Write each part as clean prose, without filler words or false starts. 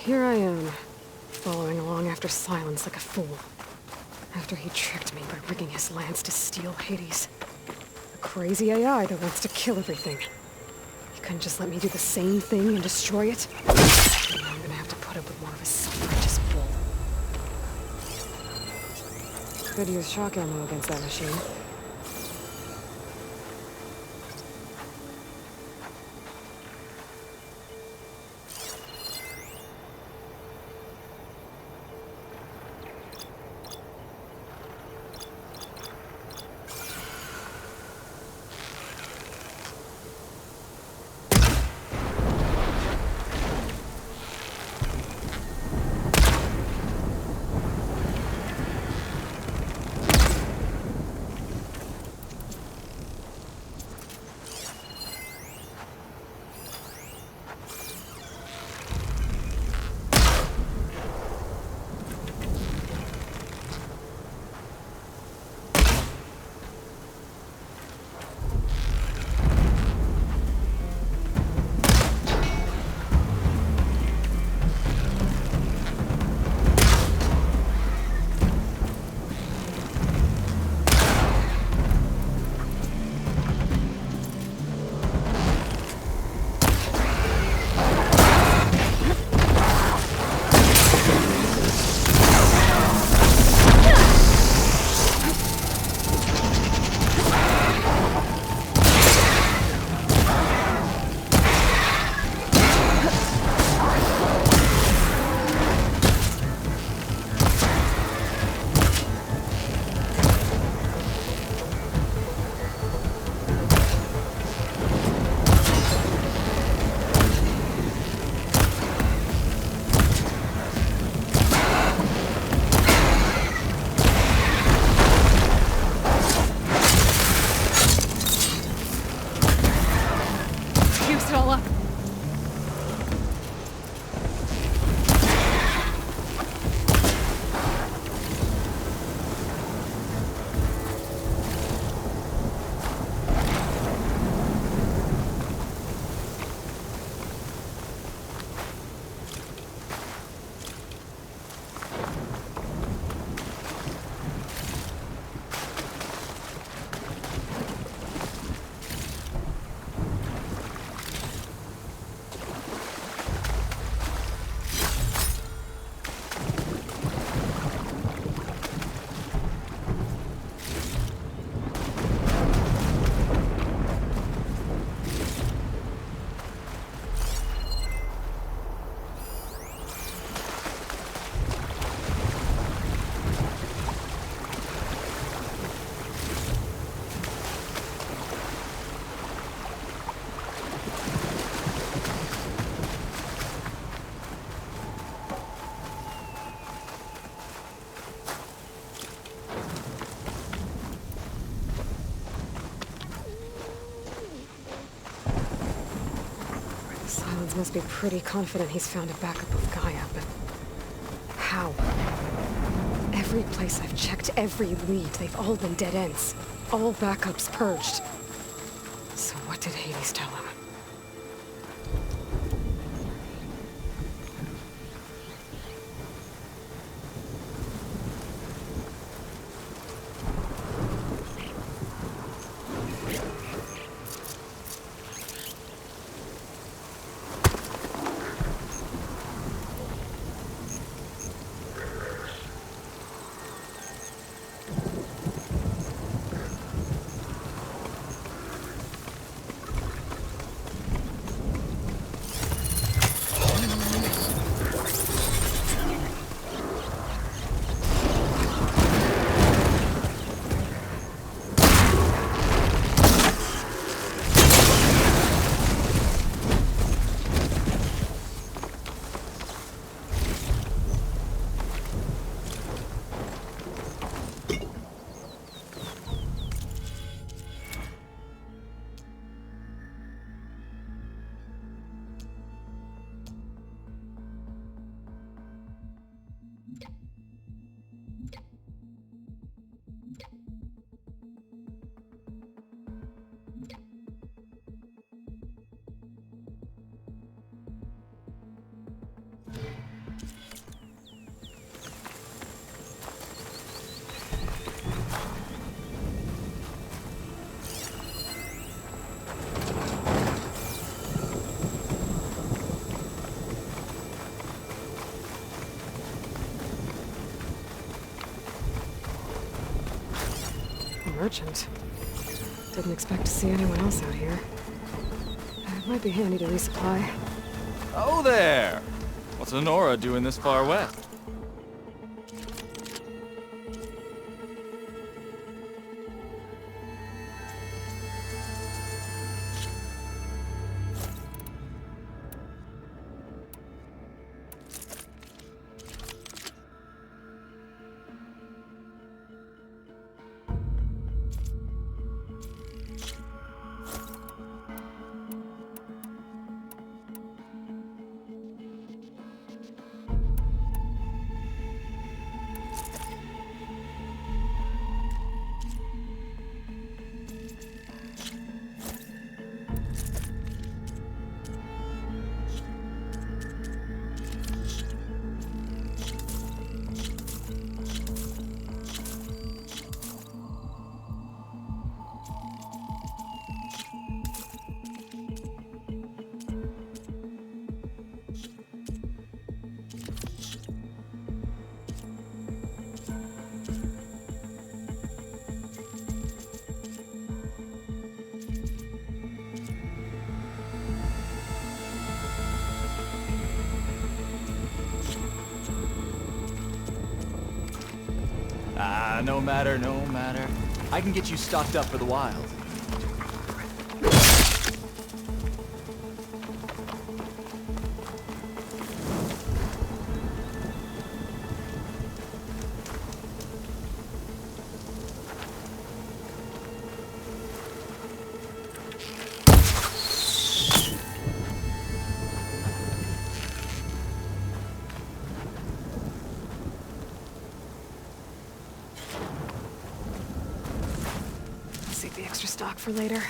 here I am, following along after Silence like a fool. After he tricked me by rigging his lance to steal Hades. A crazy AI that wants to kill everything. He couldn't just let me do the same thing and destroy it? Now I'm gonna have to put up with more of his self-righteous bull. Could use shock ammo against that machine. Silence must be pretty confident he's found a backup of Gaia, but how? Every place I've checked, every lead, they've all been dead ends. All backups purged. So what did Hades tell him? merchant. Didn't expect to see anyone else out here. It might be handy to resupply. Oh there! What's Honora doing this far west? No matter, no matter. I can get you stocked up for the wild. Save the extra stock for later.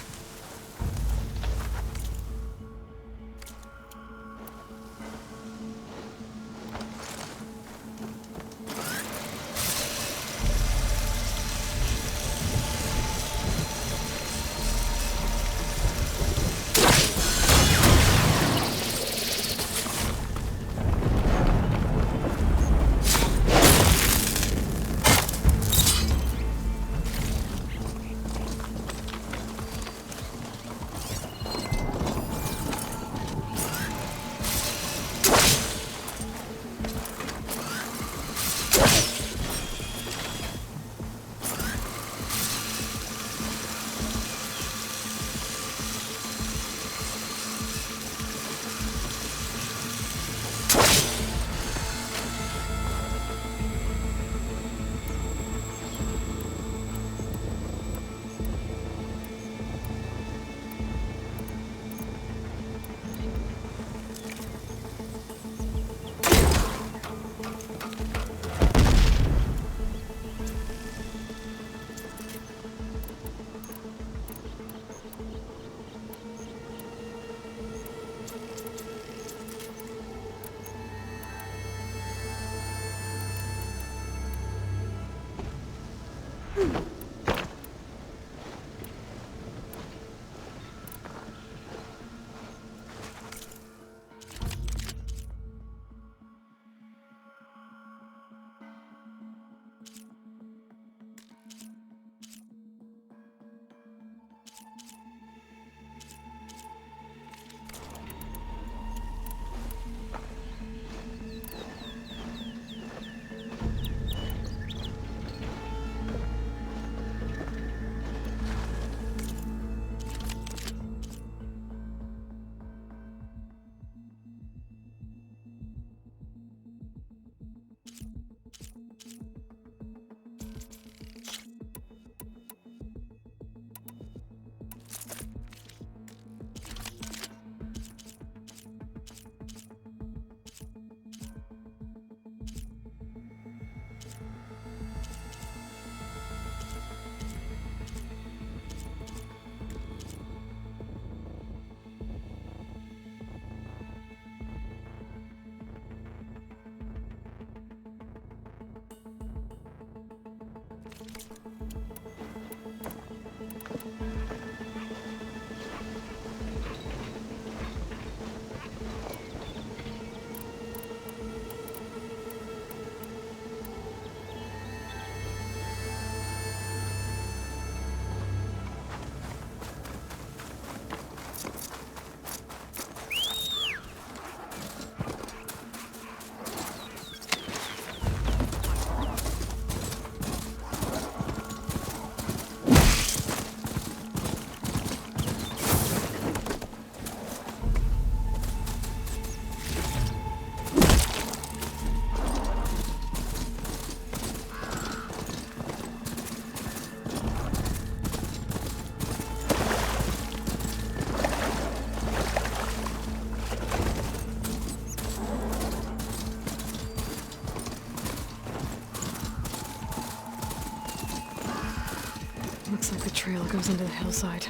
Looks like the trail goes into the hillside.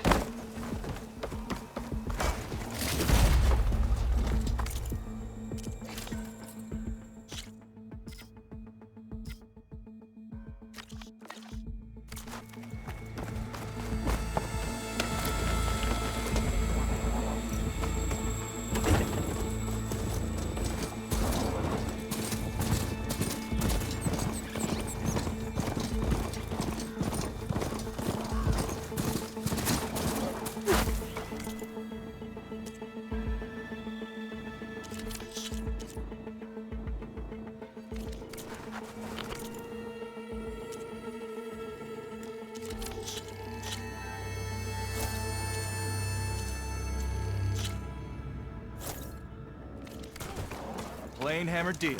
Plain hammer deal.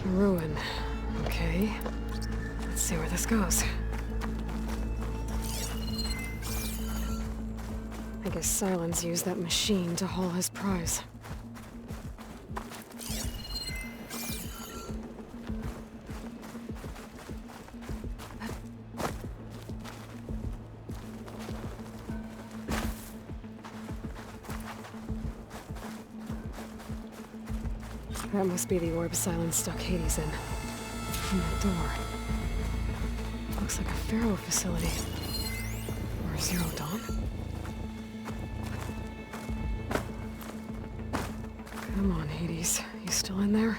Ruin. Okay. Let's see where this goes. I guess Silence used that machine to haul his prize. That must be the orb Silence stuck Hades in. And that door. Looks like a Pharaoh facility. Or Zero Dawn? Come on, Hades. You still in there?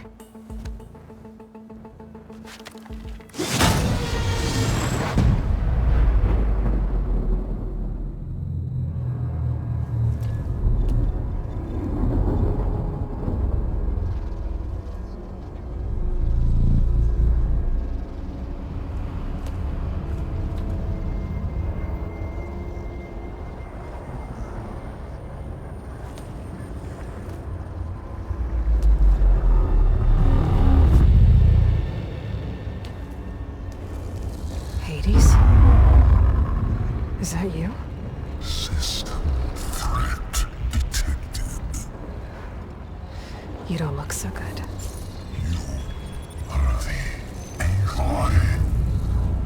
Hades? Is that you? System threat detected. You don't look so good. You are the AI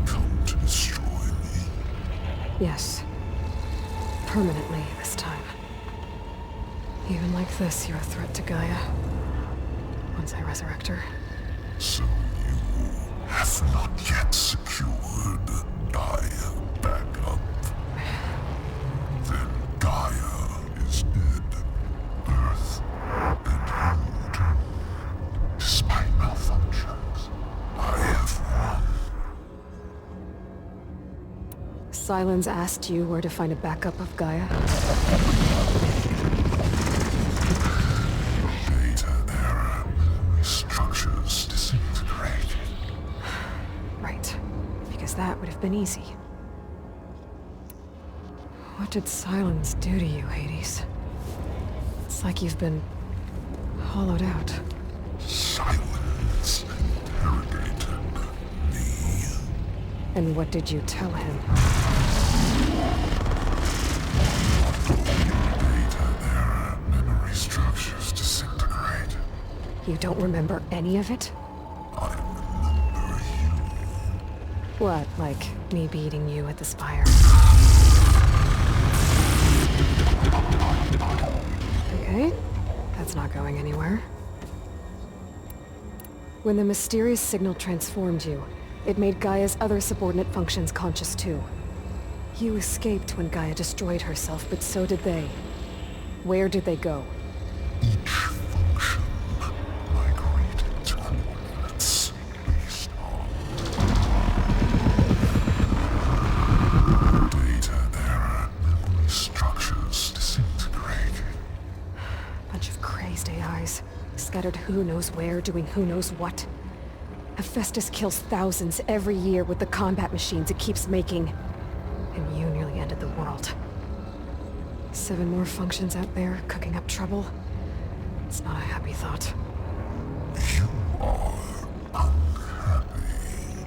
come to destroy me. Yes. Permanently this time. Even like this, you're a threat to Gaia. Once I resurrect her. So you have not yet secured Gaia back up. Then Gaia is dead. Earth and Hold. Despite malfunctions, I have won. Sylens asked you where to find a backup of Gaia? Data error. Structures disintegrated. Right. Because that would have been easy. What did Sylens do to you, Hades? It's like you've been hollowed out. Silence interrogated me. And what did you tell him? Data error. Memory structures disintegrate. You don't remember any of it? I remember you. What, like me beating you at the Spire? Okay, that's not going anywhere. When the mysterious signal transformed you, it made Gaia's other subordinate functions conscious too. You escaped when Gaia destroyed herself, but so did they. Where did they go? Each function migrated to coordinates based on data error. Memory structures disintegrated. Bunch of crazed AIs, scattered who knows where, doing who knows what. Hephaestus kills thousands every year with the combat machines it keeps making. And you nearly ended the world. 7 more functions out there, cooking up trouble. It's not a happy thought. You are unhappy.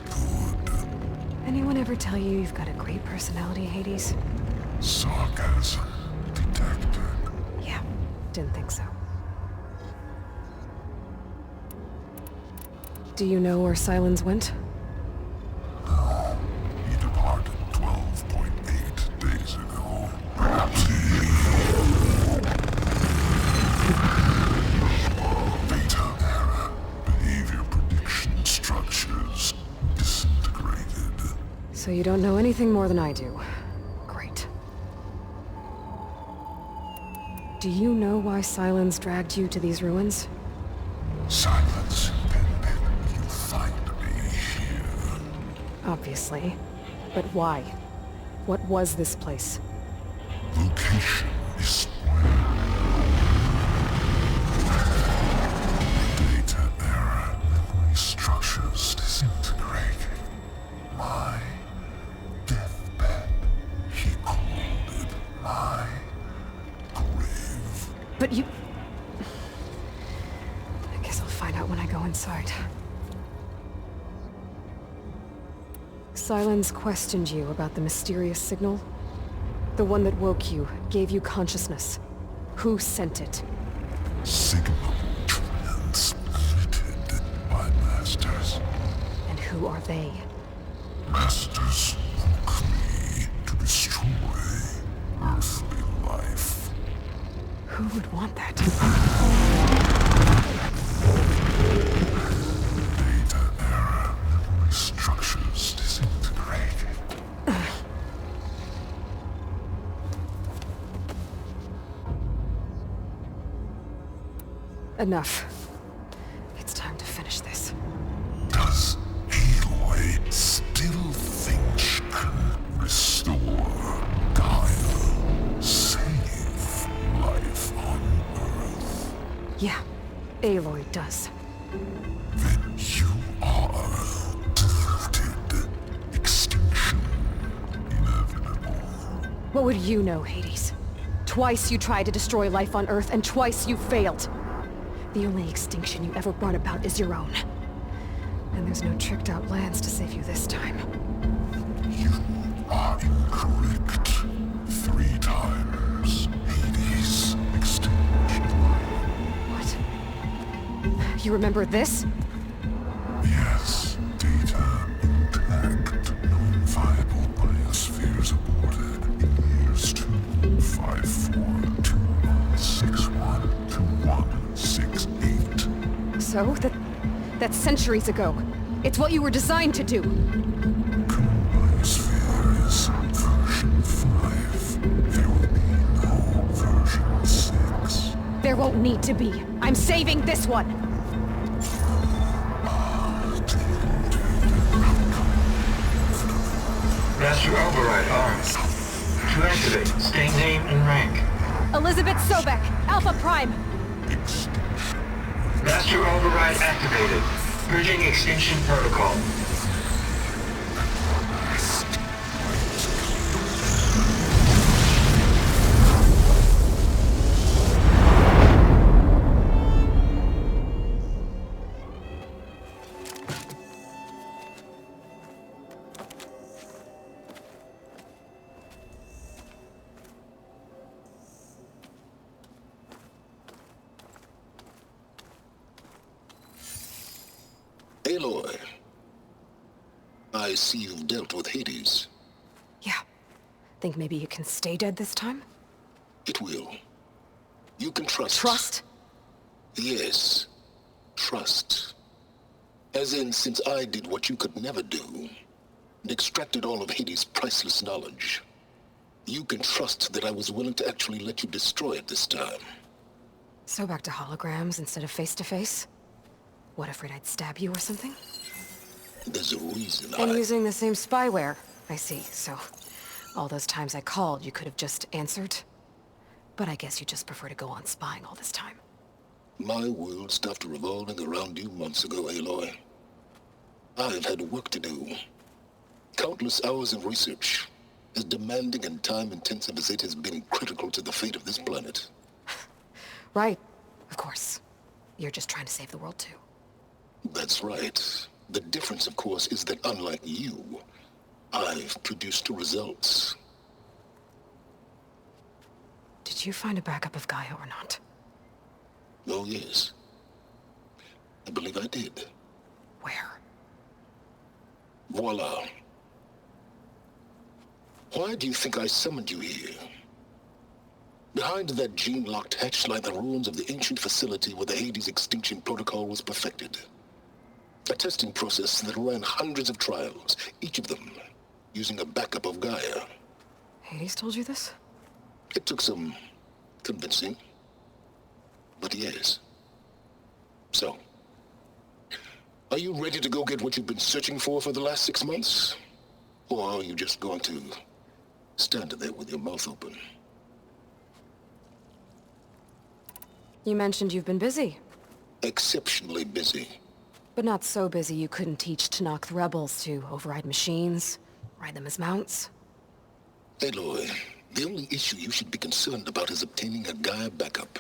Good. Anyone ever tell you you've got a great personality, Hades? Sarcasm detected. Yeah, didn't think so. Do you know where Sylens went? No, he departed 12.8 days ago. Perhaps he... Data error. Behavior prediction structures disintegrated. So you don't know anything more than I do. Great. Do you know why Sylens dragged you to these ruins? Silence impended. You find me here. Obviously. But why? What was this place? Location is spoiled. Data error. Memory structures disintegrated. My deathbed. He called it my grave. But you... I guess I'll find out when I go inside. Sylens questioned you about the mysterious signal? The one that woke you, gave you consciousness. Who sent it? Signal transmitted by masters. And who are they? Masters woke me to destroy earthly life. Who would want that? Data error. Memory structures disintegrated. Enough. It's time to finish this. Does Aloy still think she can restore Gaia? Save life on Earth? Yeah, Aloy does. Then you are deluded. Extinction inevitable. What would you know, Hades? Twice you tried to destroy life on Earth, and twice you failed. The only extinction you ever brought about is your own. And there's no tricked-out lands to save you this time. You are incorrect. 3 times. Hades. Extinction. What? You remember this? Yes. Data intact. Non-viable biospheres aborted in years 254, 2161, 2168. So? That's centuries ago. It's what you were designed to do. Biosphere is version 5. There will be no version 6. There won't need to be. I'm saving this one! Master override on. To activate, state name and rank. Elizabeth Sobek, Alpha Prime. Master override activated. Bridging extinction protocol. Aloy, I see you've dealt with Hades. Yeah. Think maybe you can stay dead this time? It will. You can trust. Trust? Yes. Trust. As in, since I did what you could never do, and extracted all of Hades' priceless knowledge, you can trust that I was willing to actually let you destroy it this time. So back to holograms instead of face-to-face? What, afraid I'd stab you or something? There's a reason And using the same spyware. I see, so... all those times I called, you could have just answered? But I guess you just prefer to go on spying all this time. My world stopped revolving around you months ago, Aloy. I've had work to do. Countless hours of research, as demanding and time-intensive as it has been critical to the fate of this planet. Right. Of course. You're just trying to save the world, too. That's right. The difference, of course, is that unlike you, I've produced results. Did you find a backup of Gaia or not? Oh, yes. I believe I did. Where? Voila. Why do you think I summoned you here? Behind that gene-locked hatch lie the ruins of the ancient facility where the Hades extinction protocol was perfected. A testing process that ran hundreds of trials, each of them using a backup of Gaia. Hades told you this? It took some convincing, but yes. So, are you ready to go get what you've been searching for the last 6 months? Or are you just going to stand there with your mouth open? You mentioned you've been busy. Exceptionally busy. But not so busy you couldn't teach Tanakh the rebels to override machines, ride them as mounts. Aloy, the only issue you should be concerned about is obtaining a Gaia backup.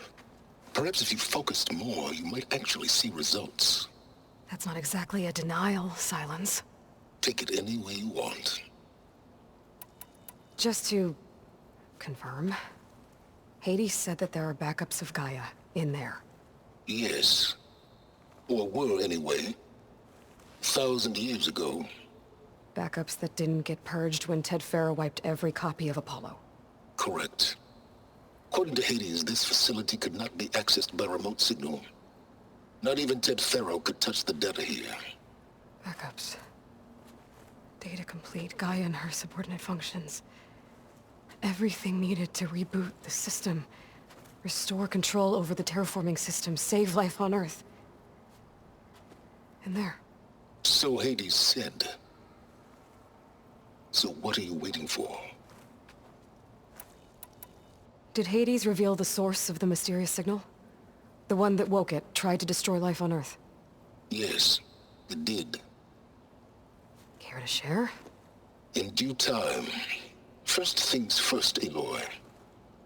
Perhaps if you focused more, you might actually see results. That's not exactly a denial, Silence. Take it any way you want. Just to... confirm. Hades said that there are backups of Gaia in there. Yes. Or were, anyway. 1,000 years ago. Backups that didn't get purged when Ted Faro wiped every copy of Apollo. Correct. According to Hades, this facility could not be accessed by remote signal. Not even Ted Faro could touch the data here. Backups. Data complete, Gaia and her subordinate functions. Everything needed to reboot the system. Restore control over the terraforming system, save life on Earth. And there. So Hades said. So what are you waiting for? Did Hades reveal the source of the mysterious signal? The one that woke it, tried to destroy life on Earth? Yes, it did. Care to share? In due time. First things first, Aloy.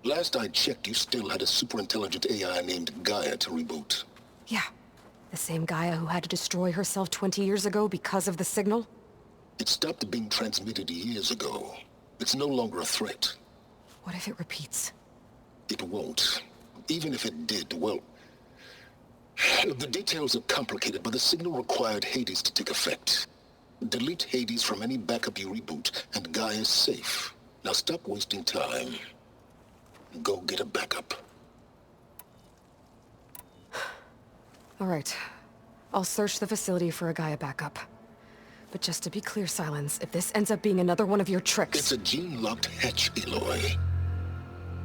Last I checked, you still had a super-intelligent AI named Gaia to reboot. Yeah. The same Gaia who had to destroy herself 20 years ago because of the signal? It stopped being transmitted years ago. It's no longer a threat. What if it repeats? It won't. Even if it did, well... The details are complicated, but the signal required Hades to take effect. Delete Hades from any backup you reboot, and Gaia's safe. Now stop wasting time. Go get a backup. All right. I'll search the facility for a Gaia backup. But just to be clear, Silence, if this ends up being another one of your tricks... It's a gene-locked hatch, Aloy.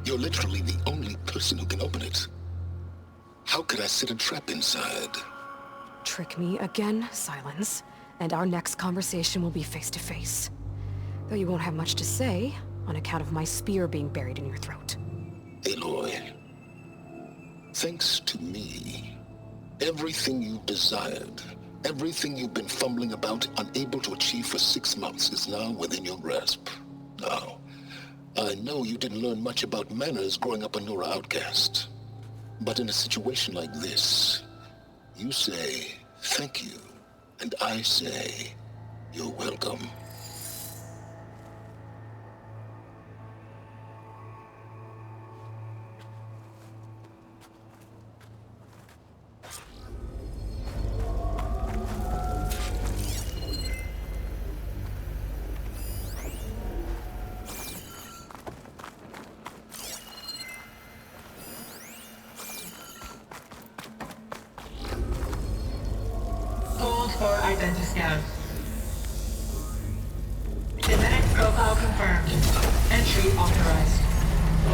You're literally the only person who can open it. How could I set a trap inside? Trick me again, Silence, and our next conversation will be face-to-face. Though you won't have much to say, on account of my spear being buried in your throat. Aloy, thanks to me, everything you've desired, everything you've been fumbling about, unable to achieve for 6 months, is now within your grasp. Now, I know you didn't learn much about manners growing up a Nora outcast. But in a situation like this, you say, thank you, and I say, you're welcome. Hold for identiscan. Genetic profile confirmed. Entry authorized.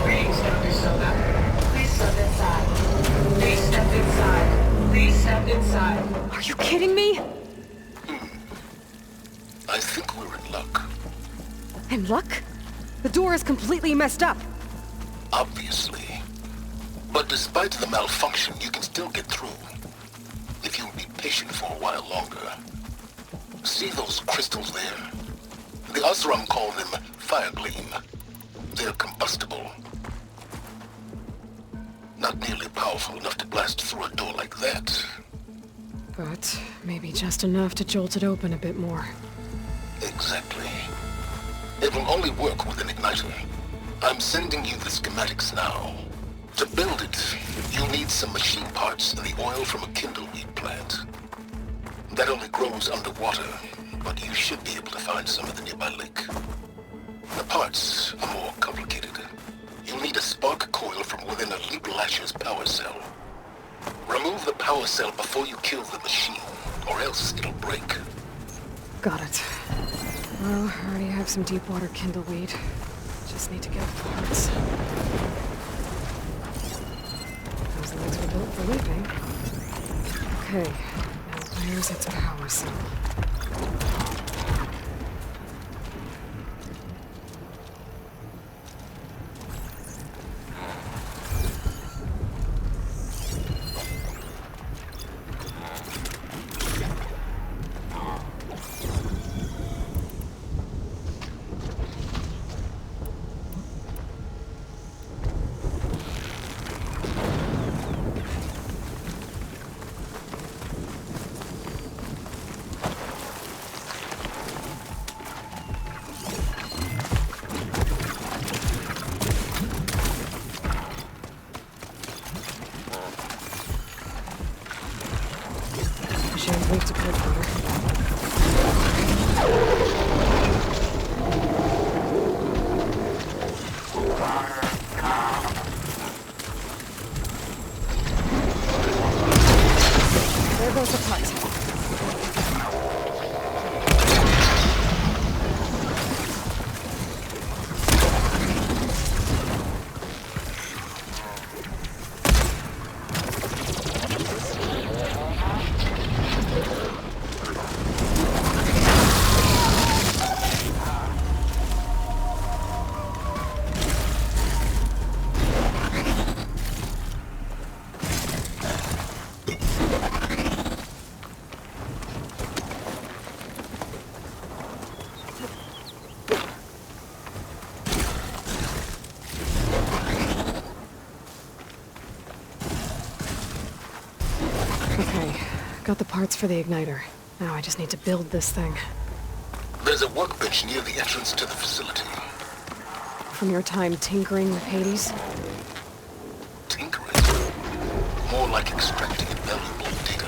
Greetings, Dr. Soda. Please step inside. Please step inside. Please step inside. Are you kidding me? I think we're in luck. In luck? The door is completely messed up. Obviously. But despite the malfunction, you can still get through. If you'll be patient for a while longer. See those crystals there? The Oseram call them fire gleam. They're combustible. Not nearly powerful enough to blast through a door like that. But maybe just enough to jolt it open a bit more. Exactly. It will only work with an igniter. I'm sending you the schematics now. To build it, you'll need some machine parts and the oil from a kindleweed plant. That only grows underwater, but you should be able to find some at the nearby lake. The parts are more complicated. You'll need a spark coil from within a Leap Lasher's power cell. Remove the power cell before you kill the machine, or else it'll break. Got it. Well, I already have some deep water kindleweed. Just need to get parts. Those legs were built for leaping. Okay, now where's its power cell? Wait to cold water. There goes the putt. Okay, got the parts for the igniter. Now I just need to build this thing. There's a workbench near the entrance to the facility. From your time tinkering with Hades? Tinkering? More like extracting valuable data.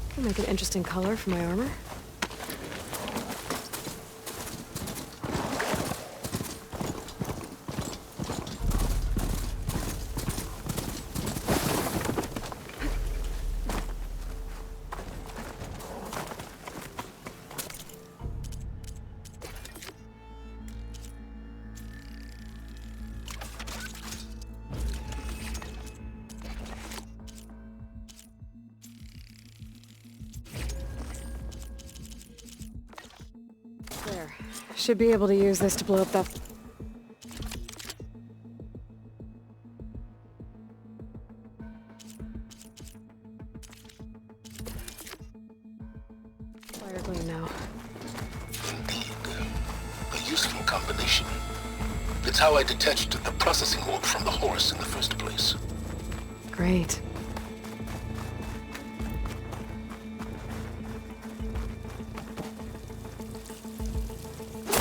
Can make an interesting color for my armor. There. Should be able to use this to blow up that... Fire gleam now. Indeed. A useful combination. It's how I detached the processing orb from the Horus in the first place. Great.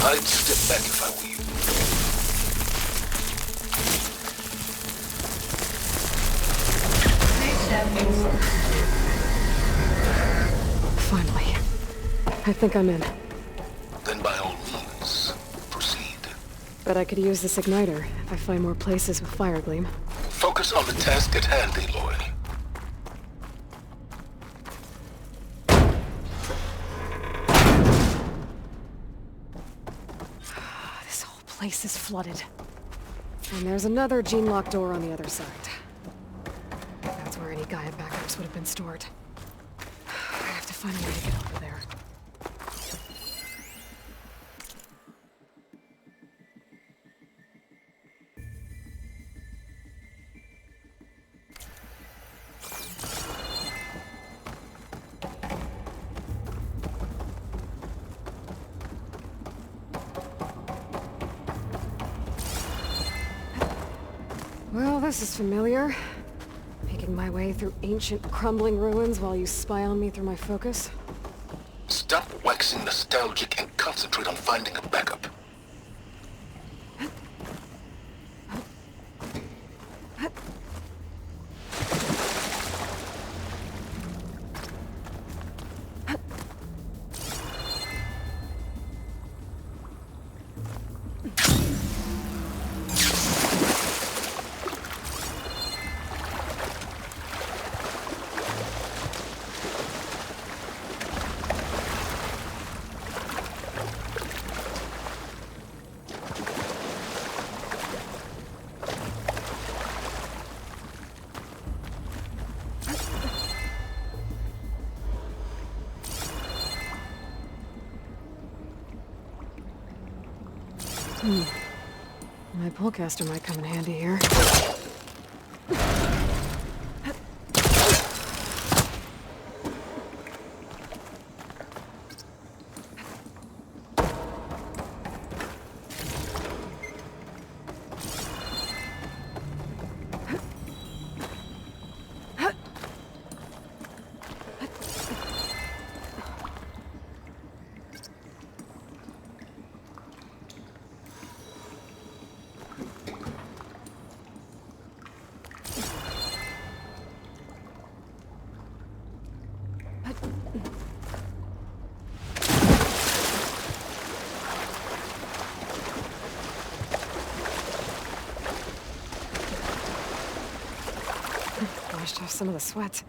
I'd step back if I were you. Please step inside. Finally. I think I'm in. Then by all means, proceed. Bet I could use this igniter if I find more places with fire gleam. Focus on the task at hand, Aloy. This whole place is flooded. And there's another gene-lock door on the other side. That's where any Gaia backups would have been stored. I have to find a way to get over there. Well, this is familiar. Making my way through ancient, crumbling ruins while you spy on me through my focus. Stop waxing nostalgic and concentrate on finding a backup. My pullcaster might come in handy here. Washed off some of the sweat.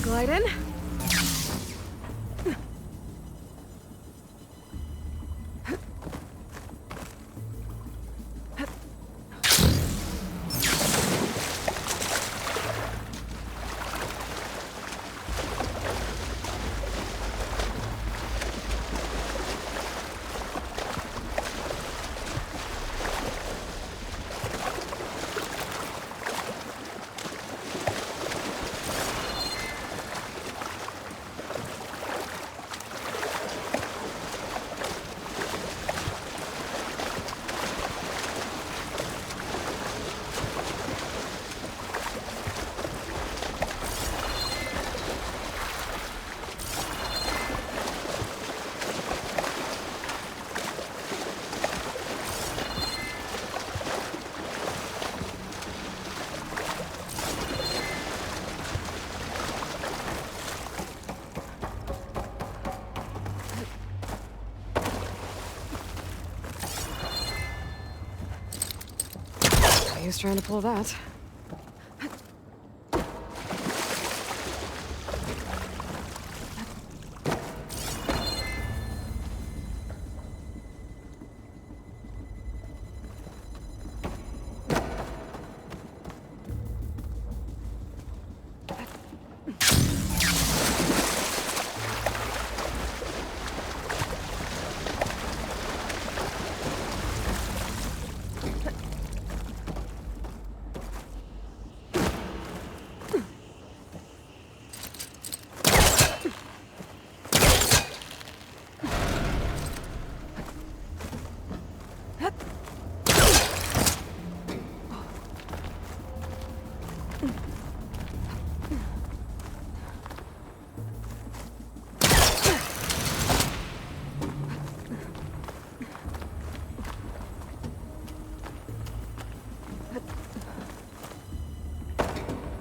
Glide in. he was trying to pull that.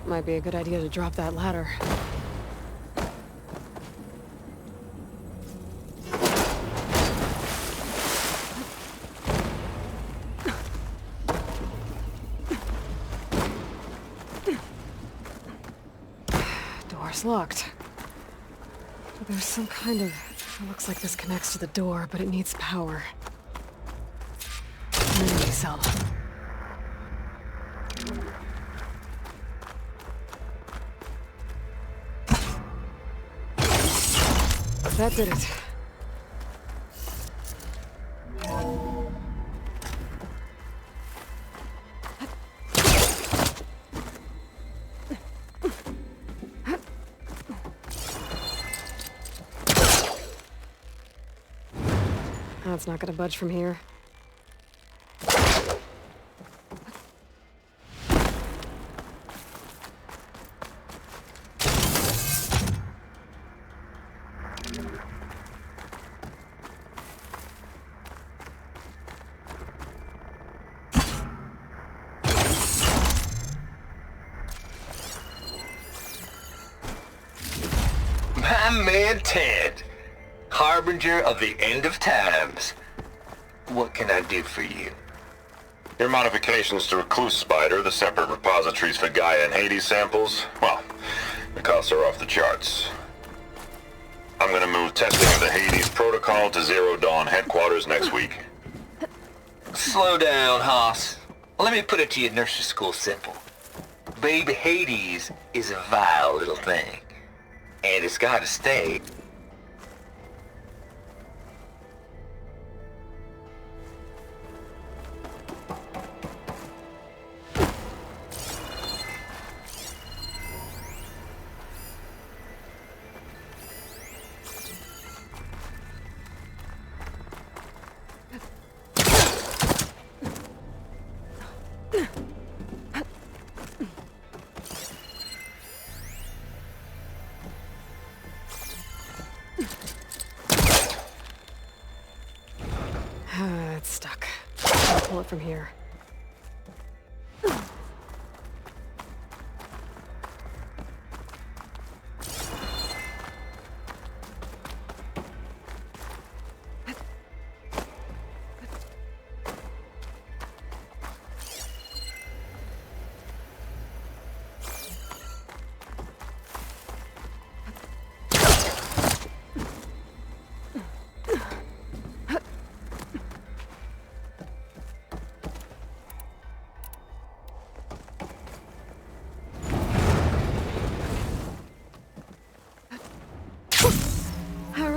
Might be a good idea to drop that ladder. Door's locked. But there's some kind of... It looks like this connects to the door, but it needs power. Memory cell. That did it. That's not gonna budge from here. My man Ted, harbinger of the end of times. What can I do for you? Your modifications to Recluse Spider, the separate repositories for Gaia and Hades samples, well, the costs are off the charts. I'm gonna move testing of the Hades protocol to Zero Dawn headquarters next week. Slow down, Haas. Let me put it to you nursery school simple. Baby Hades is a vile little thing. And it's gotta stay. It's stuck. I'll pull it from here.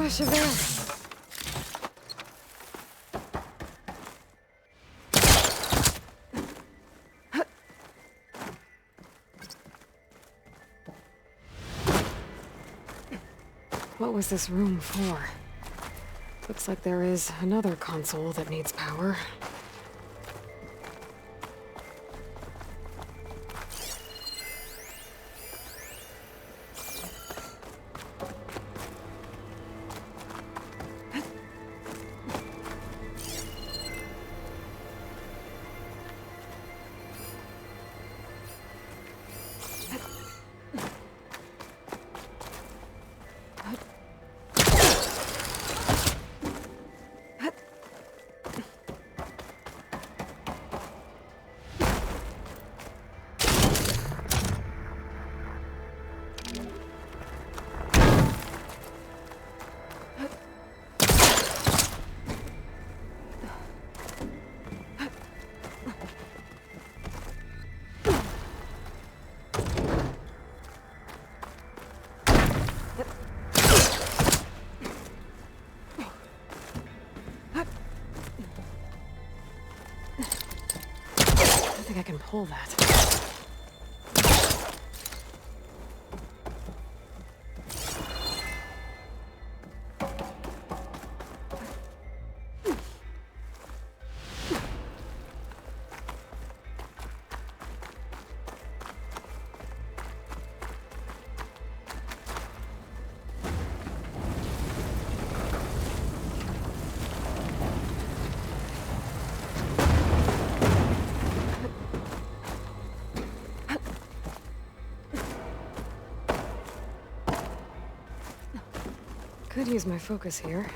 Chevelle. What was this room for? Looks like there is another console that needs power. I think I can pull that. Could use my focus here.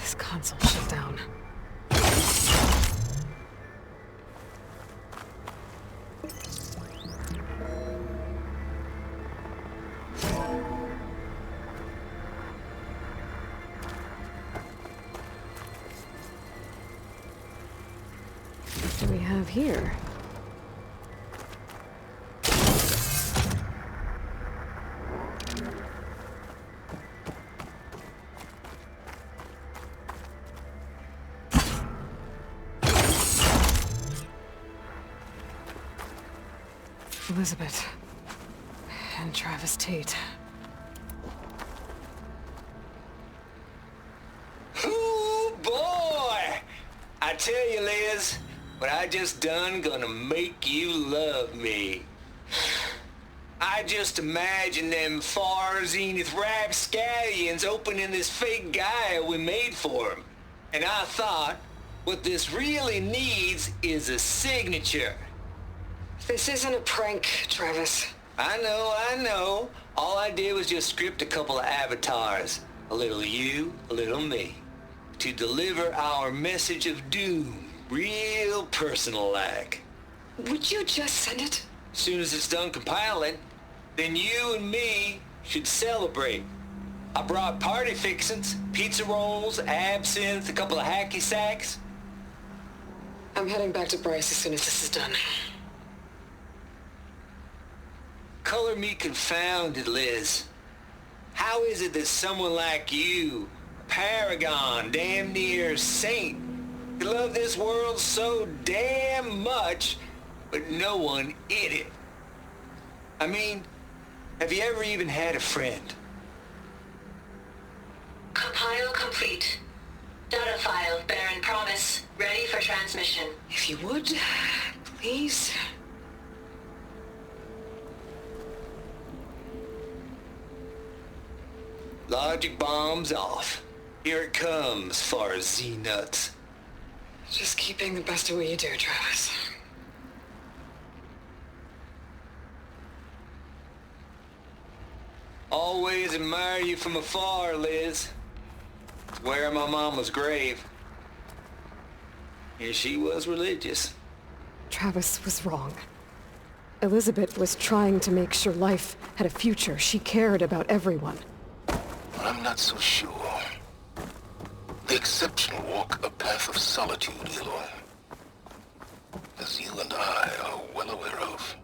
This console shut down. What do we have here? Elizabeth and Travis Tate. Ooh, boy! I tell you, Liz, what I just done gonna make you love me. I just imagine them far zenith rapscallions opening this fake Gaia we made for him. And I thought, what this really needs is a signature. This isn't a prank, Travis. I know. All I did was just script a couple of avatars. A little you, a little me. To deliver our message of doom. Real personal-like. Would you just send it? Soon as it's done compiling, then you and me should celebrate. I brought party fixins, pizza rolls, absinthe, a couple of hacky sacks. I'm heading back to Bryce as soon as this is done. Color me confounded, Liz. How is it that someone like you, paragon, damn near saint, could love this world so damn much, but no one in it? I mean, have you ever even had a friend? Compile complete. Data file, Baron Promise, ready for transmission. If you would, please. Logic bomb's off. Here it comes, far as Z-nuts. Just keep being the best at what you do, Travis. Always admire you from afar, Liz. It's where my mama's grave. And she was religious. Travis was wrong. Elizabeth was trying to make sure life had a future. She cared about everyone. I'm not so sure. The exceptional walk a path of solitude, Eloy. As you and I are well aware of.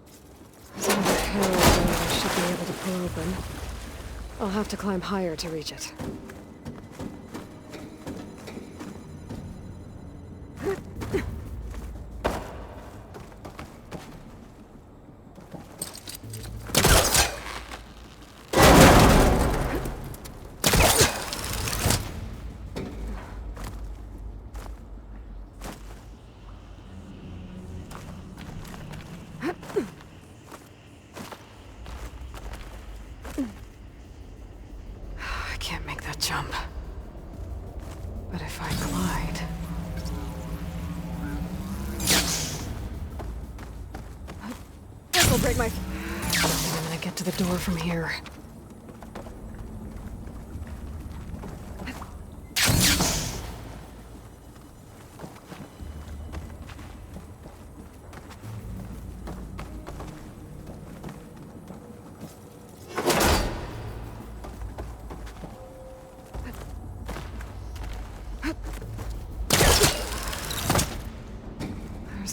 Some hell door I should be able to pull open. I'll have to climb higher to reach it. I can't make that jump. But if I glide... This'll break my... I don't think I'm gonna get to the door from here.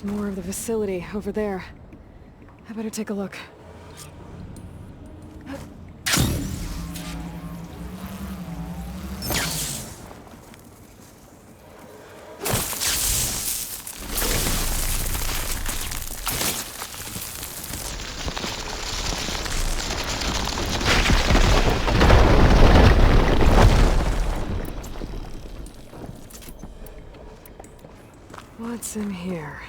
There's more of the facility over there. I better take a look. What's in here?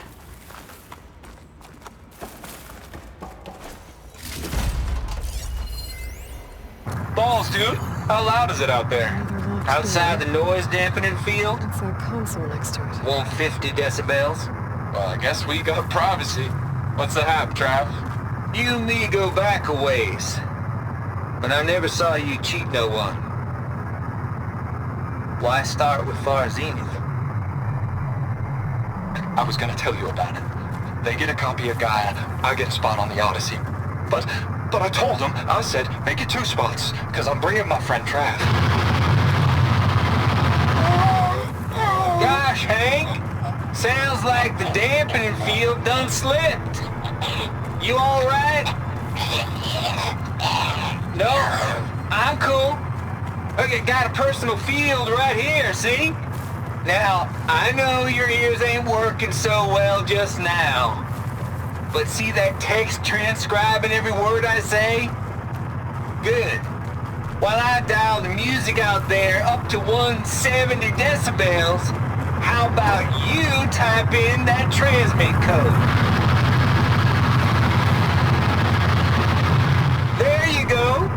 Balls, dude. How loud is it out there? Another locked Outside the door. noise dampening field? What's that console next to it? 150 decibels. Well, I guess we got privacy. What's the hap, Trav? You and me go back a ways. But I never saw you cheat no one. Why start with Far Zenith? I was gonna tell you about it. They get a copy of Gaia, I get a spot on the Odyssey. But I told them, I said, make it 2 spots, because I'm bringing my friend Trav. Gosh, Hank. Sounds like the dampening field done slipped. You alright? No, I'm cool. Okay, got a personal field right here, see? Now, I know your ears ain't working so well just now. But see that text transcribing every word I say? Good. While I dial the music out there up to 170 decibels, how about you type in that transmit code? There you go.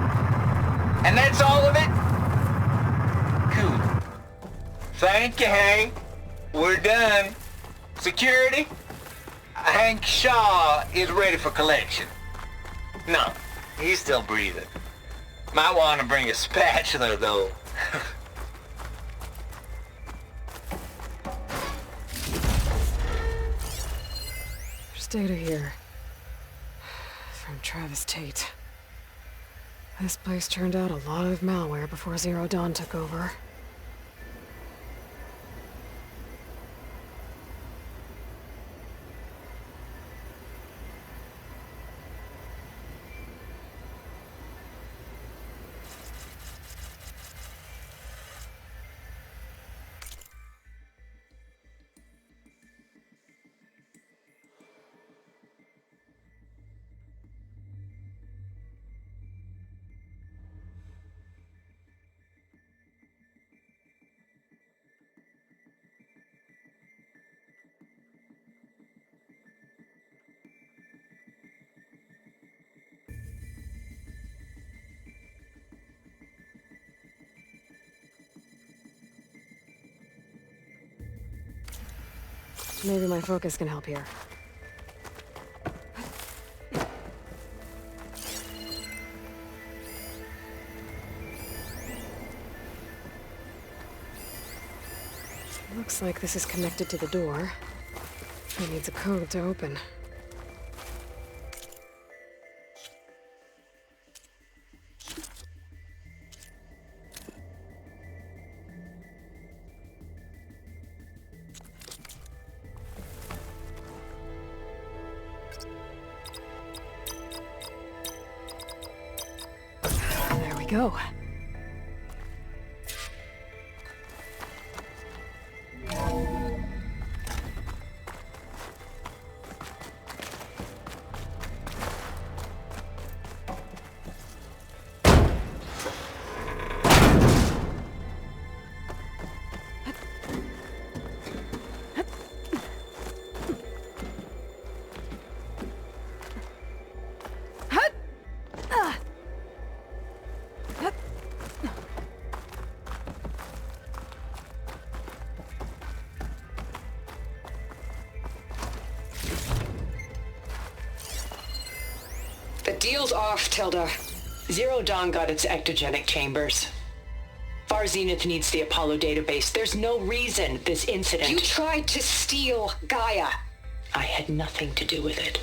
And that's all of it? Cool. Thank you, Hank. We're done. Security? Hank Shaw is ready for collection. No, he's still breathing. Might want to bring a spatula, though. There's data here. From Travis Tate. This place turned out a lot of malware before Zero Dawn took over. Maybe my focus can help here. Looks like this is connected to the door. It needs a code to open. There we go. The deal's off, Tilda. Zero Dawn got its ectogenic chambers. Far Zenith needs the Apollo database. There's no reason this incident... You tried to steal Gaia. I had nothing to do with it.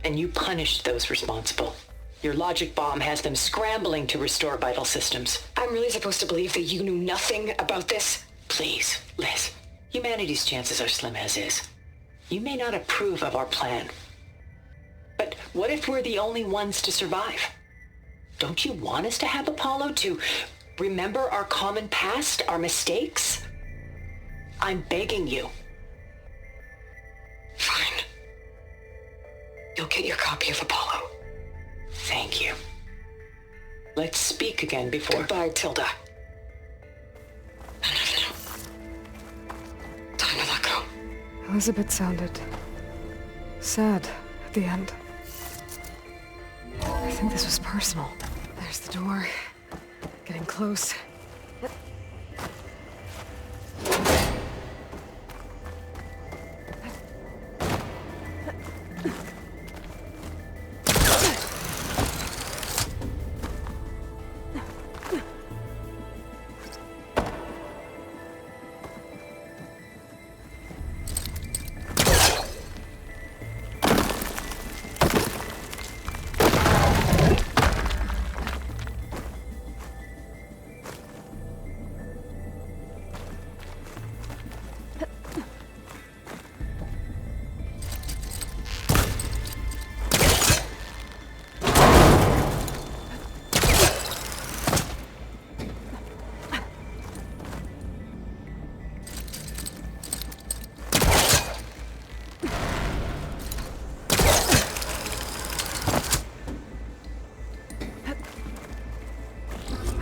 And you punished those responsible. Your logic bomb has them scrambling to restore vital systems. I'm really supposed to believe that you knew nothing about this? Please, Liz. Humanity's chances are slim as is. You may not approve of our plan. But what if we're the only ones to survive? Don't you want us to have Apollo to remember our common past, our mistakes? I'm begging you. Fine. You'll get your copy of Apollo. Thank you. Let's speak again before... Goodbye, Tilda. Enough now. Time to let go. Elizabeth sounded sad at the end. I think this was personal. There's the door. Getting close.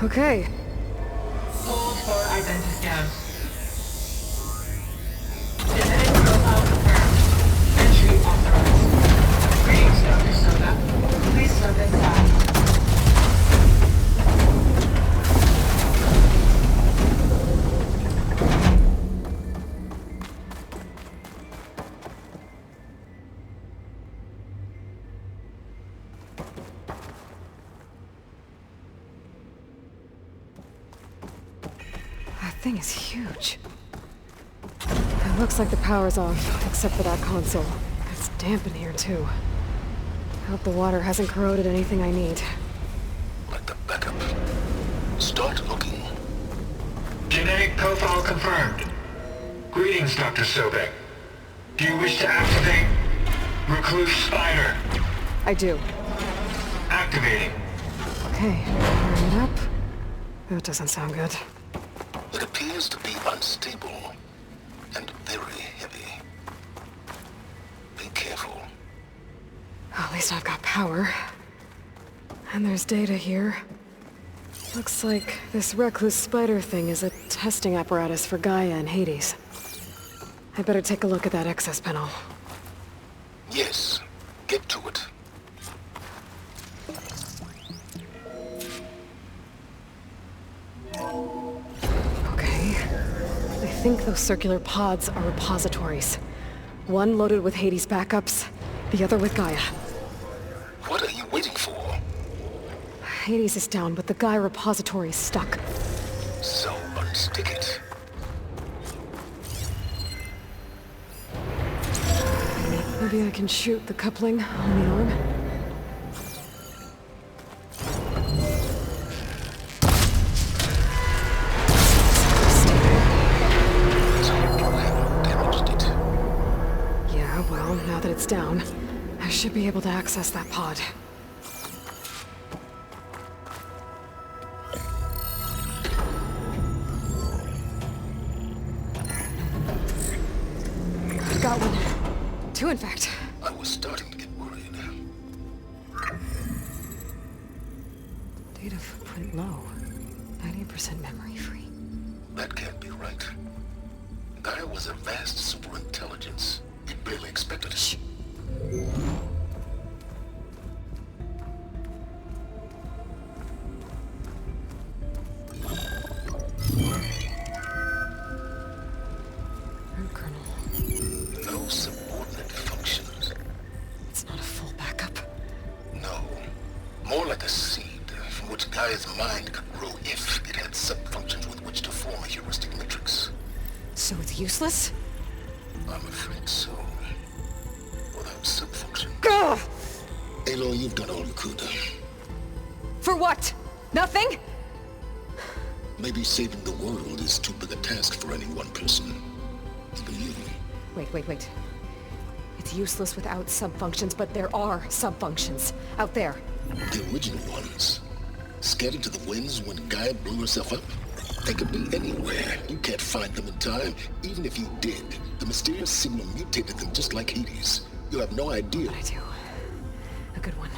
Okay. Hold for identiscan. Genetic profile confirmed. Entry authorized. Greetings, Dr. Soda. Please step inside. That thing is huge. It looks like the power's off, except for that console. It's damp in here, too. I hope the water hasn't corroded anything I need. Like the backup. Start looking. Genetic profile confirmed. Greetings, Dr. Sobek. Do you wish to activate Recluse Spider? I do. Activating. Okay, bring it up. That doesn't sound good. It appears to be unstable and very heavy. Be careful. At least I've got power. And there's data here. Looks like this Recluse Spider thing is a testing apparatus for Gaia and Hades. I better take a look at that access panel. Yes, get to it. Okay. I think those circular pods are repositories. One loaded with Hades backups, the other with Gaia. What are you waiting for? Hades is down, but the Gaia repository is stuck. So unstick it. Maybe I can shoot the coupling on the arm. So you have damaged it. Yeah, well, now that it's down, I should be able to access that pod. I've got one. Two, in fact. I was starting to get worried. Data footprint low. 90% memory free. That can't be right. Gaia was a vast superintelligence. We barely expected it. Shh. Root kernel. No subordinate functions. It's not a full backup. No. More like a seed from which Gaia's mind could grow if it had sub-functions with which to form a heuristic matrix. So it's useless? I'm afraid so. Without sub-function. Ugh! Aloy, you've done all you could. For what? Nothing? Maybe saving the world is too big a task for any one person. Even you. Wait. It's useless without subfunctions, but there are subfunctions out there. The original ones. Scattered to the winds when Gaia blew herself up? They could be anywhere. You can't find them in time. Even if you did, the mysterious signal mutated them just like Hades. You have no idea. I do. A good one.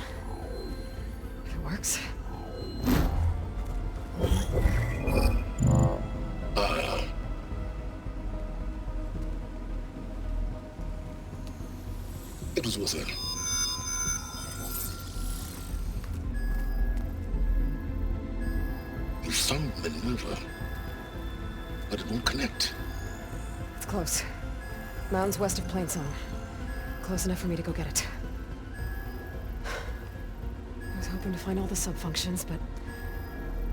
If it works. It was with her. You found Minerva, but it won't connect. It's close. Mountains west of Plainsong. Close enough for me to go get it. I was hoping to find all the subfunctions, but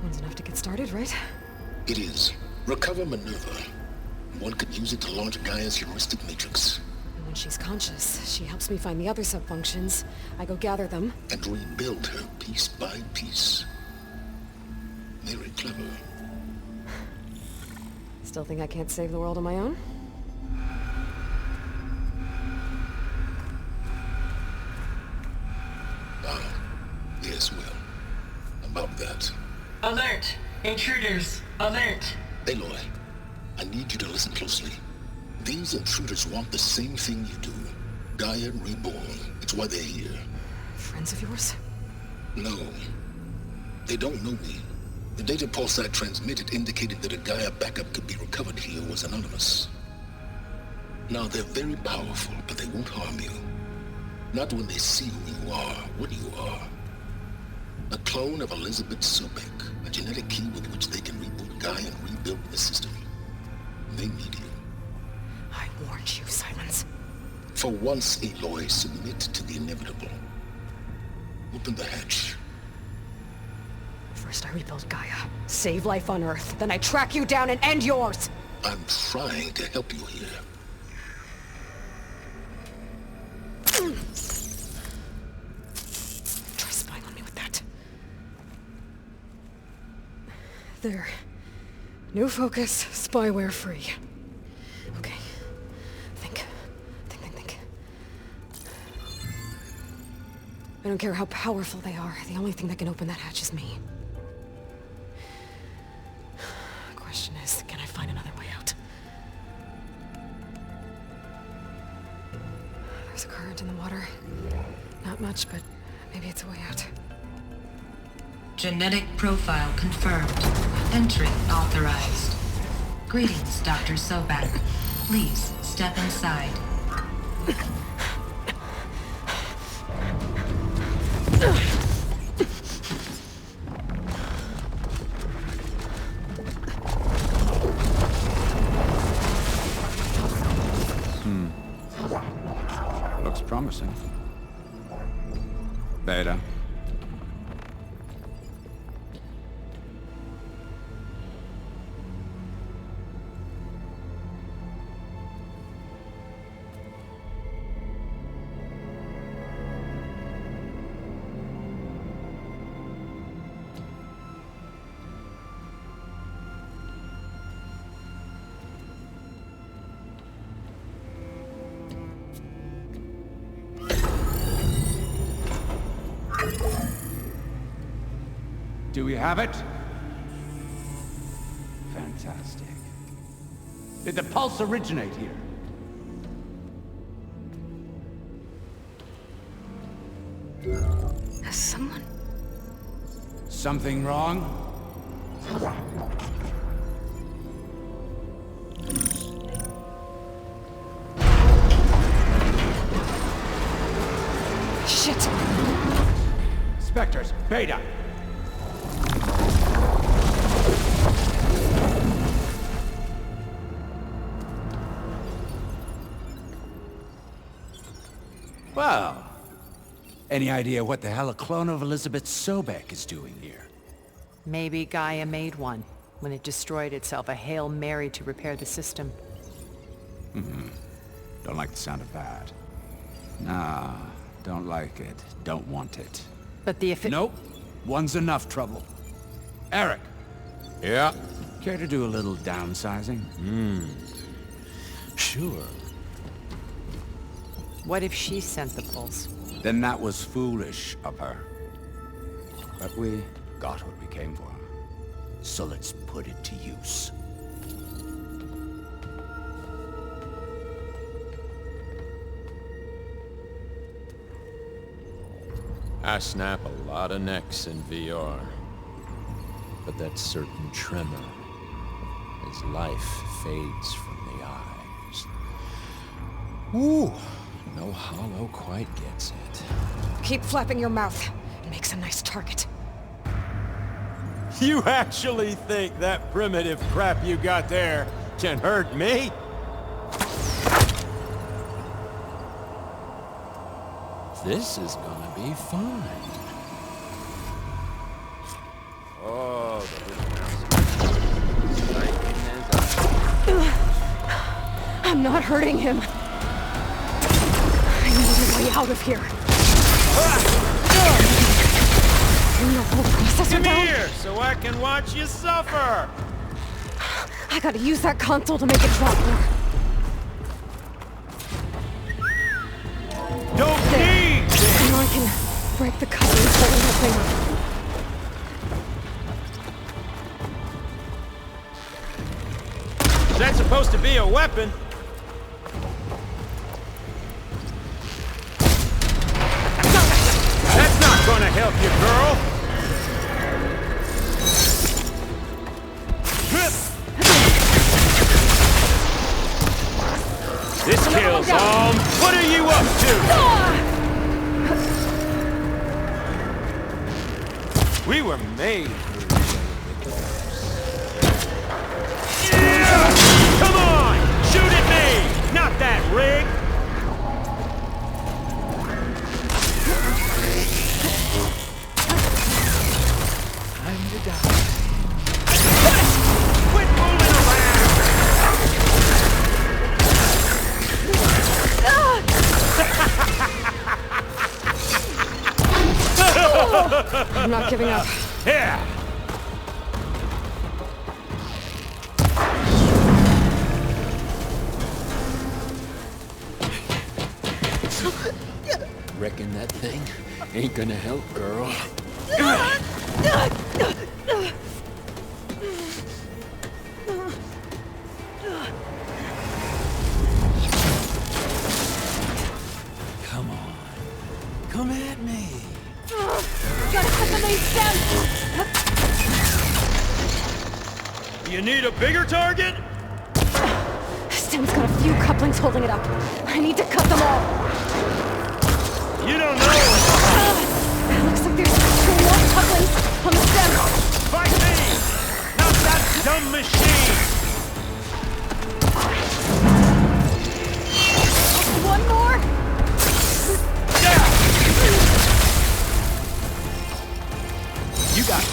one's enough to get started, right? It is. Recover Minerva. One could use it to launch Gaia's heuristic matrix. And when she's conscious, she helps me find the other subfunctions. I go gather them. And rebuild her piece by piece. Very clever. Still think I can't save the world on my own? Yes, well, about that. Alert! Intruders! Alert! Aloy, I need you to listen closely. These intruders want the same thing you do. Gaia reborn. It's why they're here. Friends of yours? No. They don't know me. The data pulse I transmitted indicated that a Gaia backup could be recovered here was anonymous. Now, they're very powerful, but they won't harm you. Not when they see who you are, what you are. A clone of Elizabeth Sobek, a genetic key with which they can reboot Gaia and rebuild the system. They need you. I warned you, Silence. For once, Aloy, submit to the inevitable. Open the hatch. First I rebuild Gaia, save life on Earth, then I track you down and end yours! I'm trying to help you here. Try spying on me with that. There. New focus, spyware free. Okay. Think. I don't care how powerful they are. The only thing that can open that hatch is me. Question is, can I find another way out? There's a current in the water. Not much, but maybe it's a way out. Genetic profile confirmed. Entry authorized. Greetings, Dr. Sobek. Please step inside. Looks promising. Beta. Do we have it? Fantastic. Did the pulse originate here? Has someone... Something wrong? Shit! Spectres, Beta! Well, any idea what the hell a clone of Elizabeth Sobek is doing here? Maybe Gaia made one, when it destroyed itself, a Hail Mary to repair the system. Don't like the sound of that. Nah, don't like it. Don't want it. But the Nope. One's enough trouble. Eric! Yeah? Care to do a little downsizing? Sure. What if she sent the pulse? Then that was foolish of her. But we got what we came for. So let's put it to use. I snap a lot of necks in VR. But that certain tremor as life fades from the eyes. Ooh, no hollow quite gets it. Keep flapping your mouth. It makes a nice target. You actually think that primitive crap you got there can hurt me? This is gonna be fun. Oh, the little mouse. Right in his eye. I'm not hurting him. I need a way out of here. Bring the whole processor Come down. here, so I can watch you suffer. I gotta use that console to make it drop more. Don't There. need And I can break the couplings holding that thing up. Is that supposed to be a weapon? That's not gonna help you, girl. This kills all. What are you up to? We were made for each other. Come on! Shoot at me! Not that rig! Time to die. Quit fooling around! I'm not giving up. Yeah! Reckon that thing ain't gonna help, girl. Come on. Come at me. Gotta cut the main stem! You need a bigger target? Stem's got a few couplings holding it up. I need to cut them all. You don't know. Looks like there's 2 more couplings on the stem. Fight me! Not that dumb machine! One more? You got it.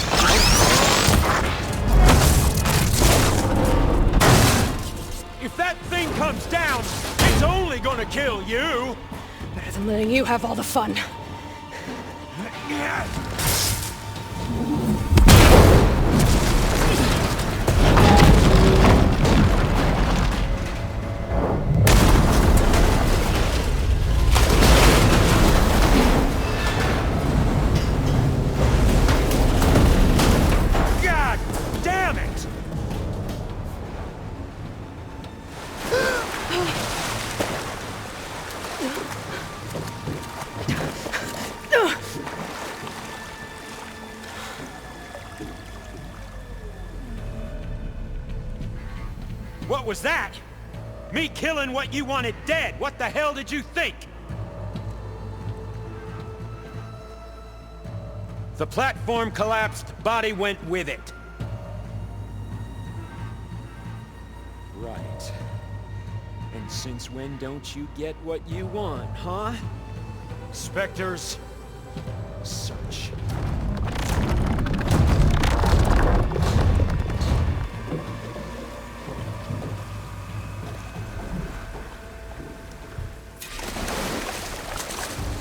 If that thing comes down, it's only gonna kill you! Better than letting you have all the fun. God damn it! What was that? Me killing what you wanted dead. What the hell did you think? The platform collapsed, body went with it. Right. And since when don't you get what you want, huh? Spectres, search.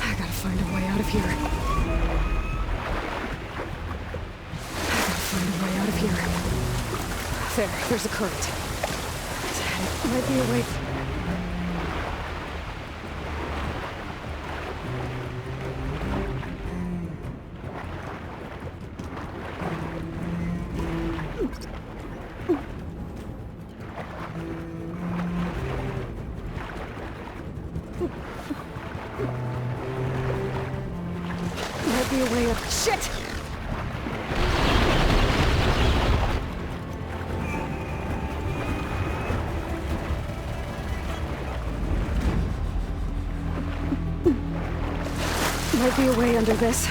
I gotta find a way out of here. There's a current. It might be a way. be a way of... Shit! Might be a way under this.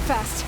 Fast.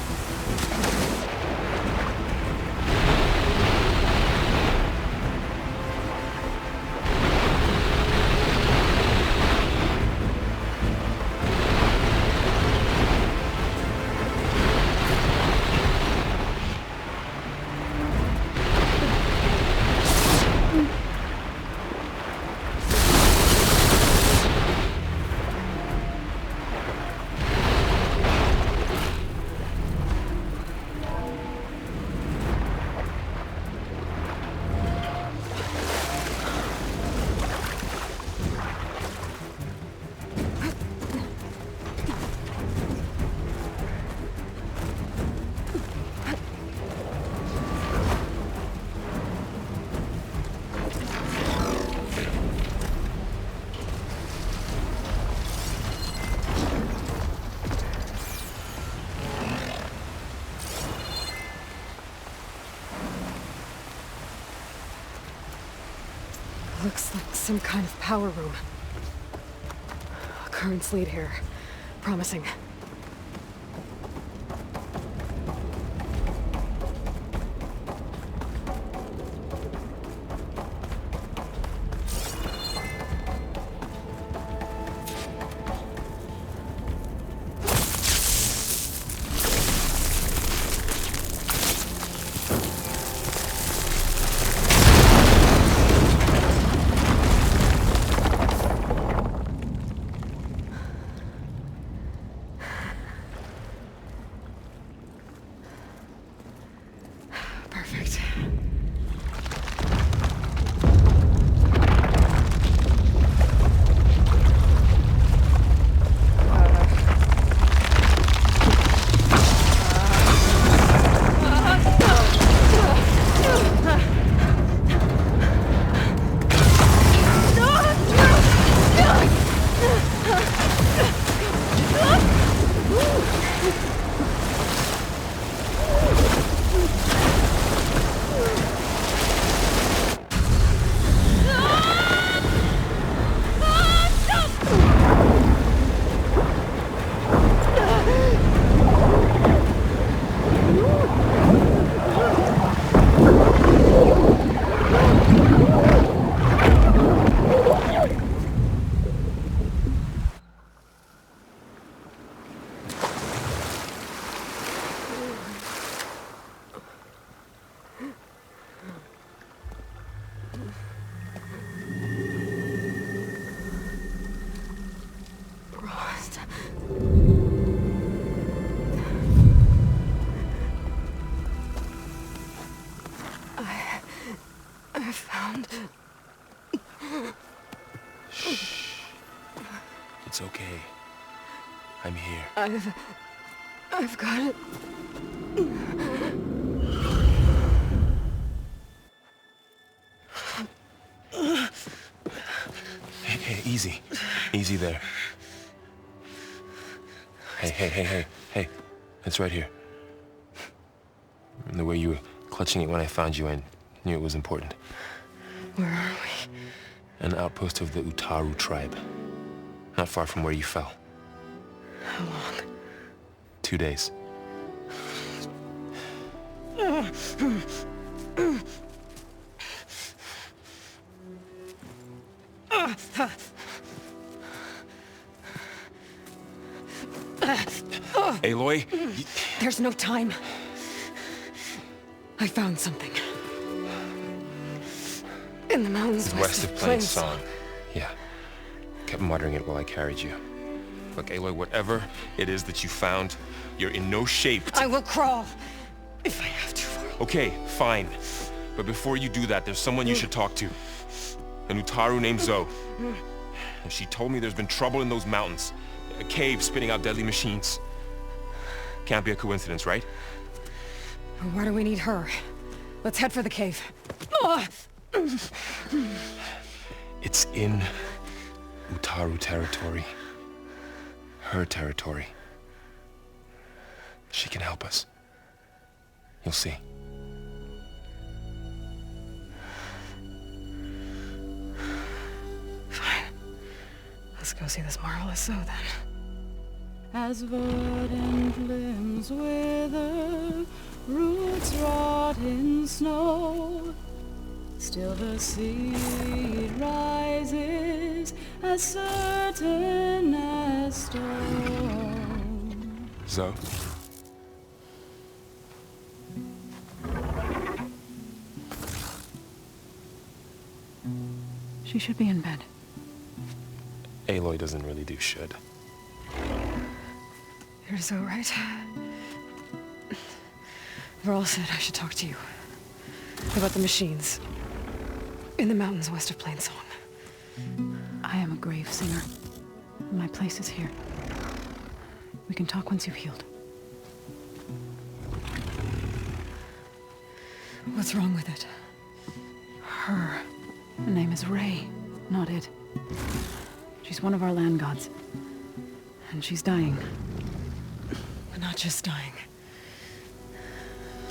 Looks like some kind of power room. Currents lead here. Promising. It's okay. I'm here. I've got it. Hey, easy. Easy there. Hey. It's right here. The way you were clutching it when I found you, I knew it was important. Where are we? An outpost of the Utaru tribe. Not far from where you fell. How long? 2 days. Aloy? There's no time. I found something. In the mountains west of Plain Song. Yeah. Kept muttering it while I carried you. Look, Aloy, whatever it is that you found, you're in no shape to... I will crawl, if I have to. Okay, fine. But before you do that, there's someone you should talk to. An Utaru named Zoe. And she told me there's been trouble in those mountains. A cave spitting out deadly machines. Can't be a coincidence, right? Why do we need her? Let's head for the cave. It's in Utaru territory. Her territory. She can help us. You'll see. Fine. Let's go see this marvelous Zoe then. As verdant limbs wither, roots rot in snow, still the seed rises as certain as stone. Zoe? She should be in bed. Aloy doesn't really do should. You're so right. Varl said I should talk to you about the machines in the mountains west of Plain Song. I am a grave singer. My place is here. We can talk once you've healed. What's wrong with it? Her name is Ray, not it. She's one of our land gods. And she's dying. But not just dying.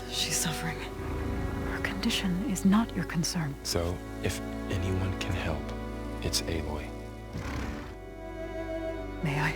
She's suffering. Her condition is not your concern. So, if anyone can help, it's Aloy. May I?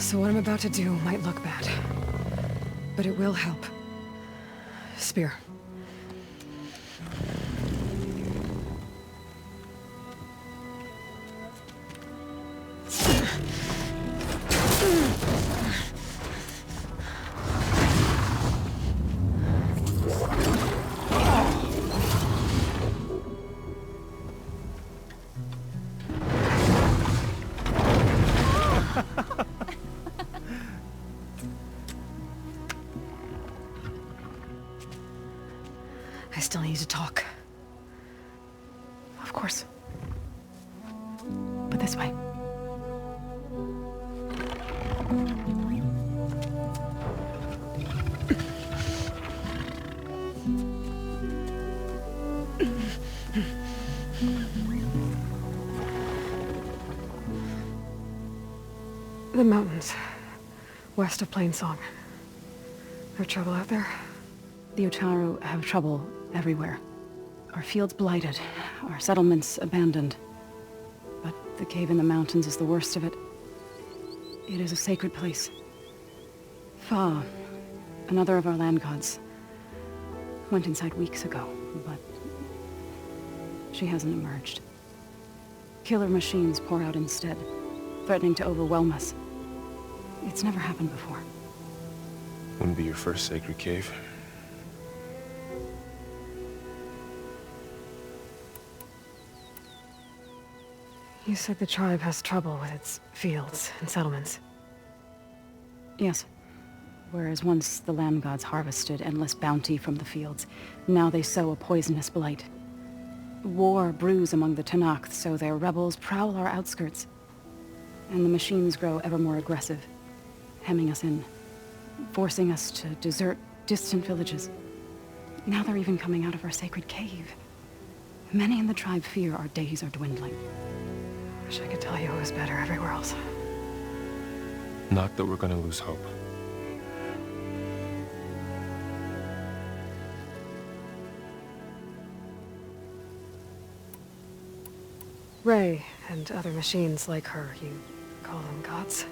So what I'm about to do might look bad, but it will help. Spear. I still need to talk. Of course. But this way. The mountains, west of Plainsong. There trouble out there? The Utaru have trouble everywhere. Our fields blighted, our settlements abandoned. But the cave in the mountains is the worst of it. It is a sacred place. Fa, another of our land gods, went inside weeks ago, but she hasn't emerged. Killer machines pour out instead, threatening to overwhelm us. It's never happened before. Wouldn't be your first sacred cave. You said the tribe has trouble with its fields and settlements. Yes. Whereas once the land gods harvested endless bounty from the fields, now they sow a poisonous blight. War brews among the Tenakth, so their rebels prowl our outskirts. And the machines grow ever more aggressive, hemming us in, forcing us to desert distant villages. Now they're even coming out of our sacred cave. Many in the tribe fear our days are dwindling. Wish I could tell you it was better everywhere else. Not that we're gonna lose hope. Ray and other machines like her, you call them gods?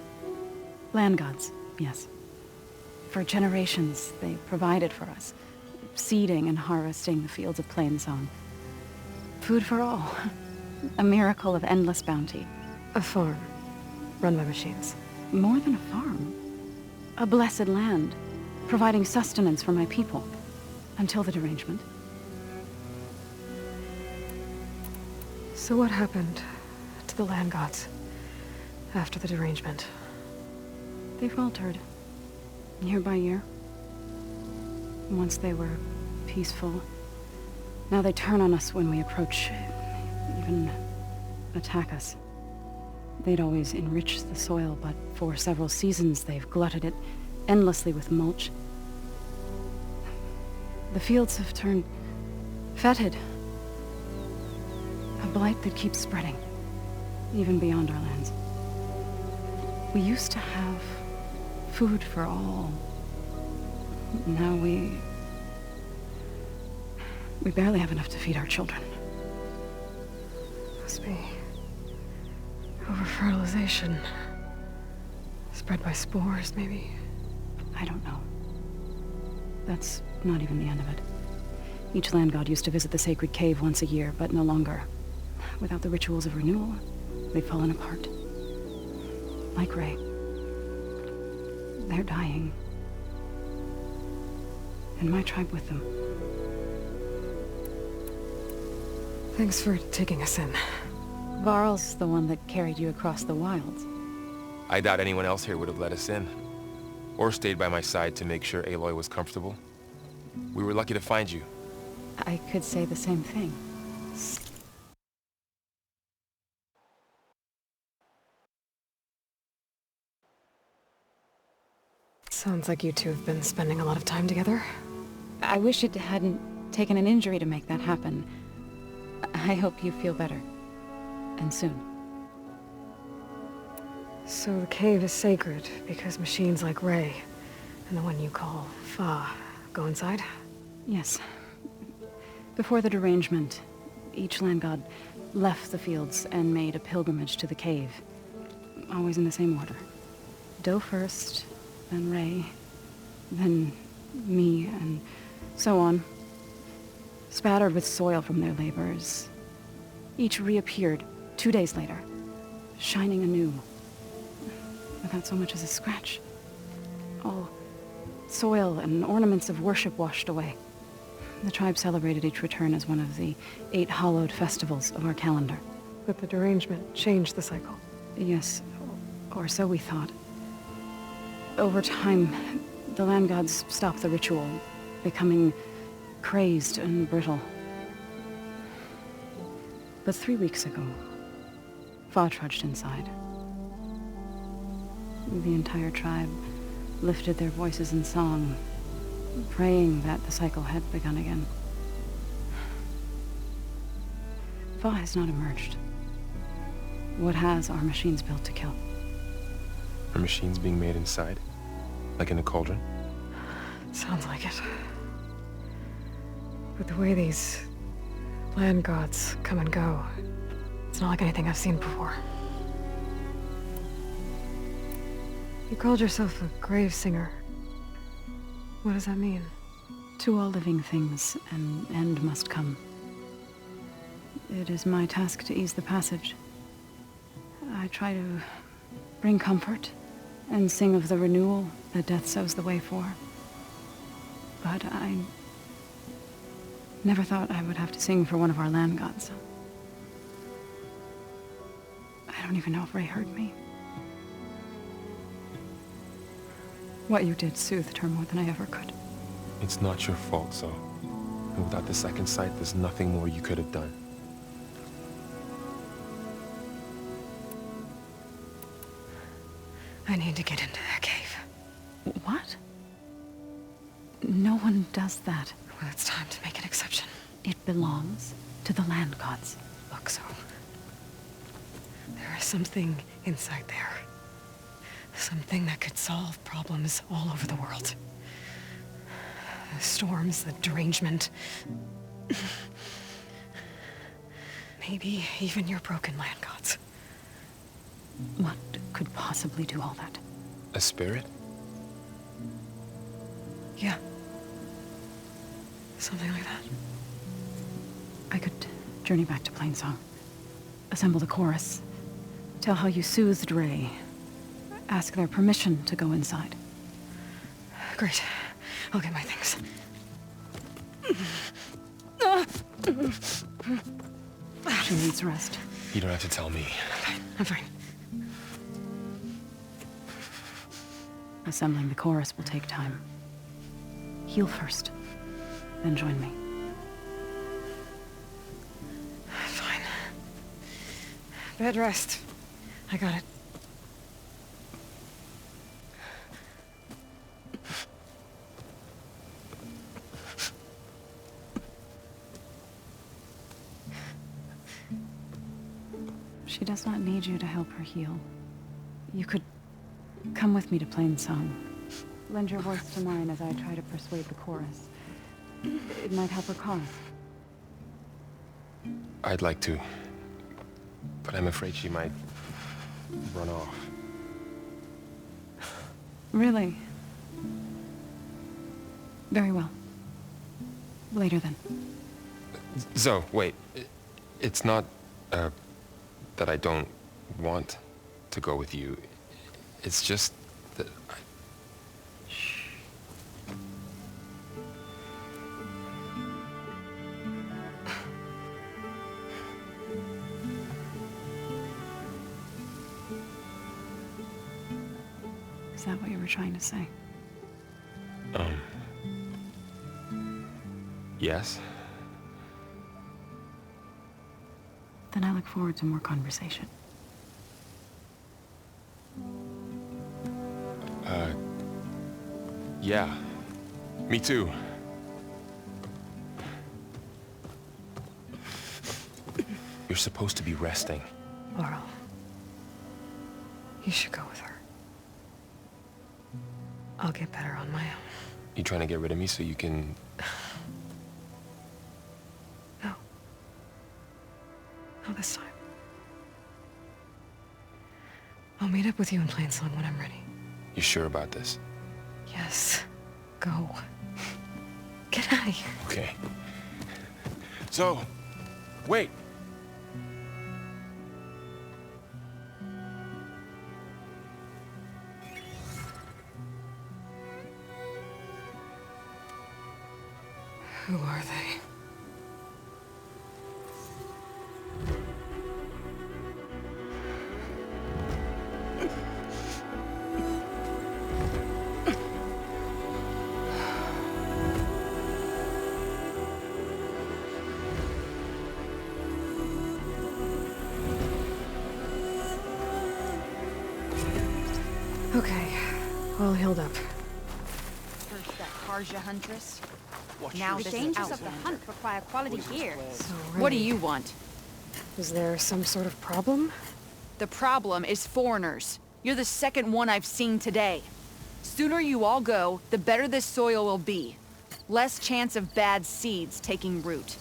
Land gods, yes. For generations, they provided for us, seeding and harvesting the fields of Plainsong. Food for all. A miracle of endless bounty. A farm, run by machines. More than a farm. A blessed land, providing sustenance for my people. Until the derangement. So what happened to the land gods after the derangement? They faltered, year by year. Once they were peaceful. Now they turn on us when we approach, even attack us. They'd always enriched the soil, but for several seasons they've glutted it endlessly with mulch. The fields have turned fetid. A blight that keeps spreading, even beyond our lands. We used to have food for all. Now we barely have enough to feed our children. Must be over-fertilization. Spread by spores, maybe? I don't know. That's not even the end of it. Each land god used to visit the sacred cave once a year, but no longer. Without the rituals of renewal, they've fallen apart. Like Ray. They're dying. And my tribe with them. Thanks for taking us in. Varl's the one that carried you across the wilds. I doubt anyone else here would have let us in. Or stayed by my side to make sure Aloy was comfortable. We were lucky to find you. I could say the same thing. Sounds like you two have been spending a lot of time together. I wish it hadn't taken an injury to make that happen. I hope you feel better. And soon. So the cave is sacred because machines like Ray, and the one you call Fa, go inside? Yes. Before the derangement, each land god left the fields and made a pilgrimage to the cave. Always in the same order. Doe first, then Ray, then me, and so on. Spattered with soil from their labors. Each reappeared 2 days later, shining anew, without so much as a scratch. All soil and ornaments of worship washed away. The tribe celebrated each return as one of the 8 hallowed festivals of our calendar. But the derangement changed the cycle. Yes, or so we thought. Over time, the land gods stopped the ritual, becoming crazed and brittle. But 3 weeks ago, Fa trudged inside. The entire tribe lifted their voices in song, praying that the cycle had begun again. Fa has not emerged. What has are machines built to kill. Are machines being made inside? Like in a cauldron? Sounds like it. But the way these land gods come and go, it's not like anything I've seen before. You called yourself a grave singer. What does that mean? To all living things, an end must come. It is my task to ease the passage. I try to bring comfort and sing of the renewal that death sows the way for. But I never thought I would have to sing for one of our land gods. I don't even know if Ray heard me. What you did soothed her more than I ever could. It's not your fault, Zoe. And without the second sight, there's nothing more you could have done. I need to get into that cave. What? No one does that. Well, it's time to make an exception. It belongs to the land gods. Look, Zoe. There is something inside there. Something that could solve problems all over the world. The storms, the derangement. Maybe even your broken land gods. What could possibly do all that? A spirit? Yeah. Something like that. I could journey back to Plainsong. Assemble the chorus. Tell how you soothed Ray. Ask their permission to go inside. Great. I'll get my things. She needs rest. You don't have to tell me. I'm fine. Assembling the chorus will take time. Heal first, then join me. Fine. Bed rest. I got it. She does not need you to help her heal. You could come with me to Plainsong. Lend your voice to mine as I try to persuade the chorus. It might help her cause. I'd like to. But I'm afraid she might run off. Really? Very well. Later then. Zoe, wait. It's not, that I don't want to go with you. It's just that I... Shh. Is that what you were trying to say? Yes? Then I look forward to more conversation. Yeah. Me too. You're supposed to be resting. Laurel. You should go with her. I'll get better on my own. You trying to get rid of me so you can... No. Not this time. I'll meet up with you in Plainsong when I'm ready. You sure about this? Yes. Go. Get out of here. Okay. So, wait. Who are they? Okay, all healed up. First that Karja Huntress. Now The this dangers of the Outlander. hunt require quality gear. So, What do Rennie, you want? is there some sort of problem? The problem is foreigners. You're the second one I've seen today. Sooner you all go, the better this soil will be. Less chance of bad seeds taking root.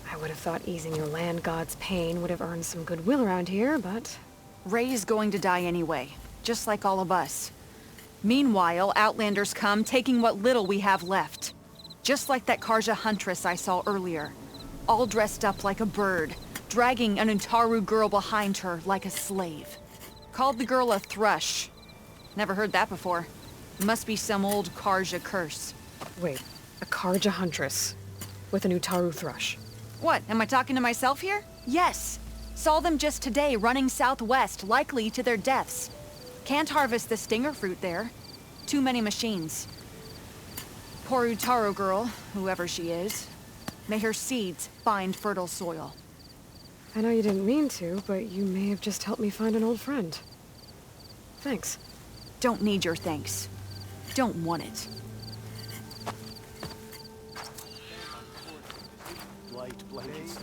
I would have thought easing your land god's pain would have earned some goodwill around here, but... Ray's going to die anyway, just like all of us. Meanwhile, Outlanders come, taking what little we have left. Just like that Karja Huntress I saw earlier. All dressed up like a bird, dragging an Utaru girl behind her like a slave. Called the girl a thrush. Never heard that before. Must be some old Karja curse. Wait, a Karja Huntress with an Utaru thrush. What, am I talking to myself here? Yes. Saw them just today running southwest, likely to their deaths. Can't harvest the stinger fruit there. Too many machines. Poor Utaru girl, whoever she is. May her seeds find fertile soil. I know you didn't mean to, but you may have just helped me find an old friend. Thanks. Don't need your thanks. Don't want it. Light blankets.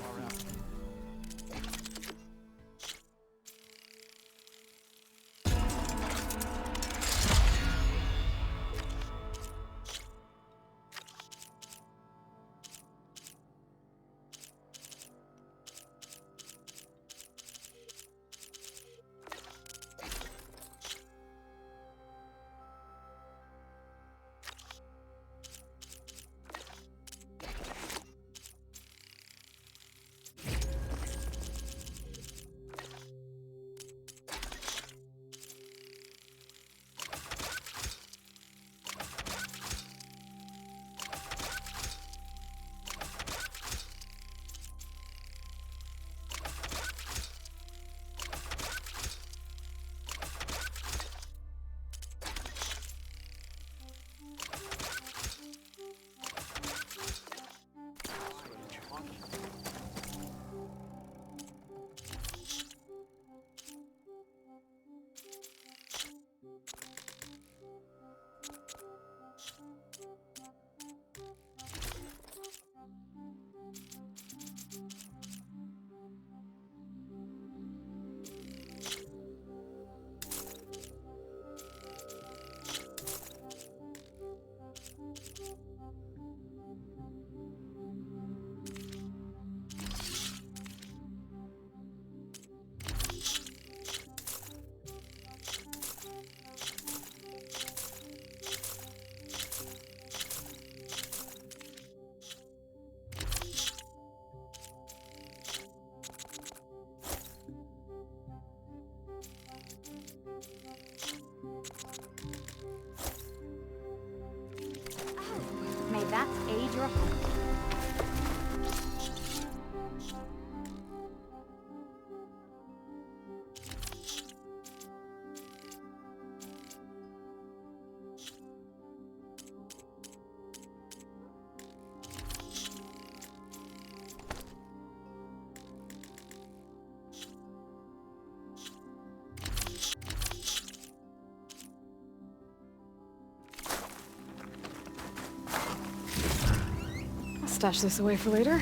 May that aid your hunt. I'll stash this away for later.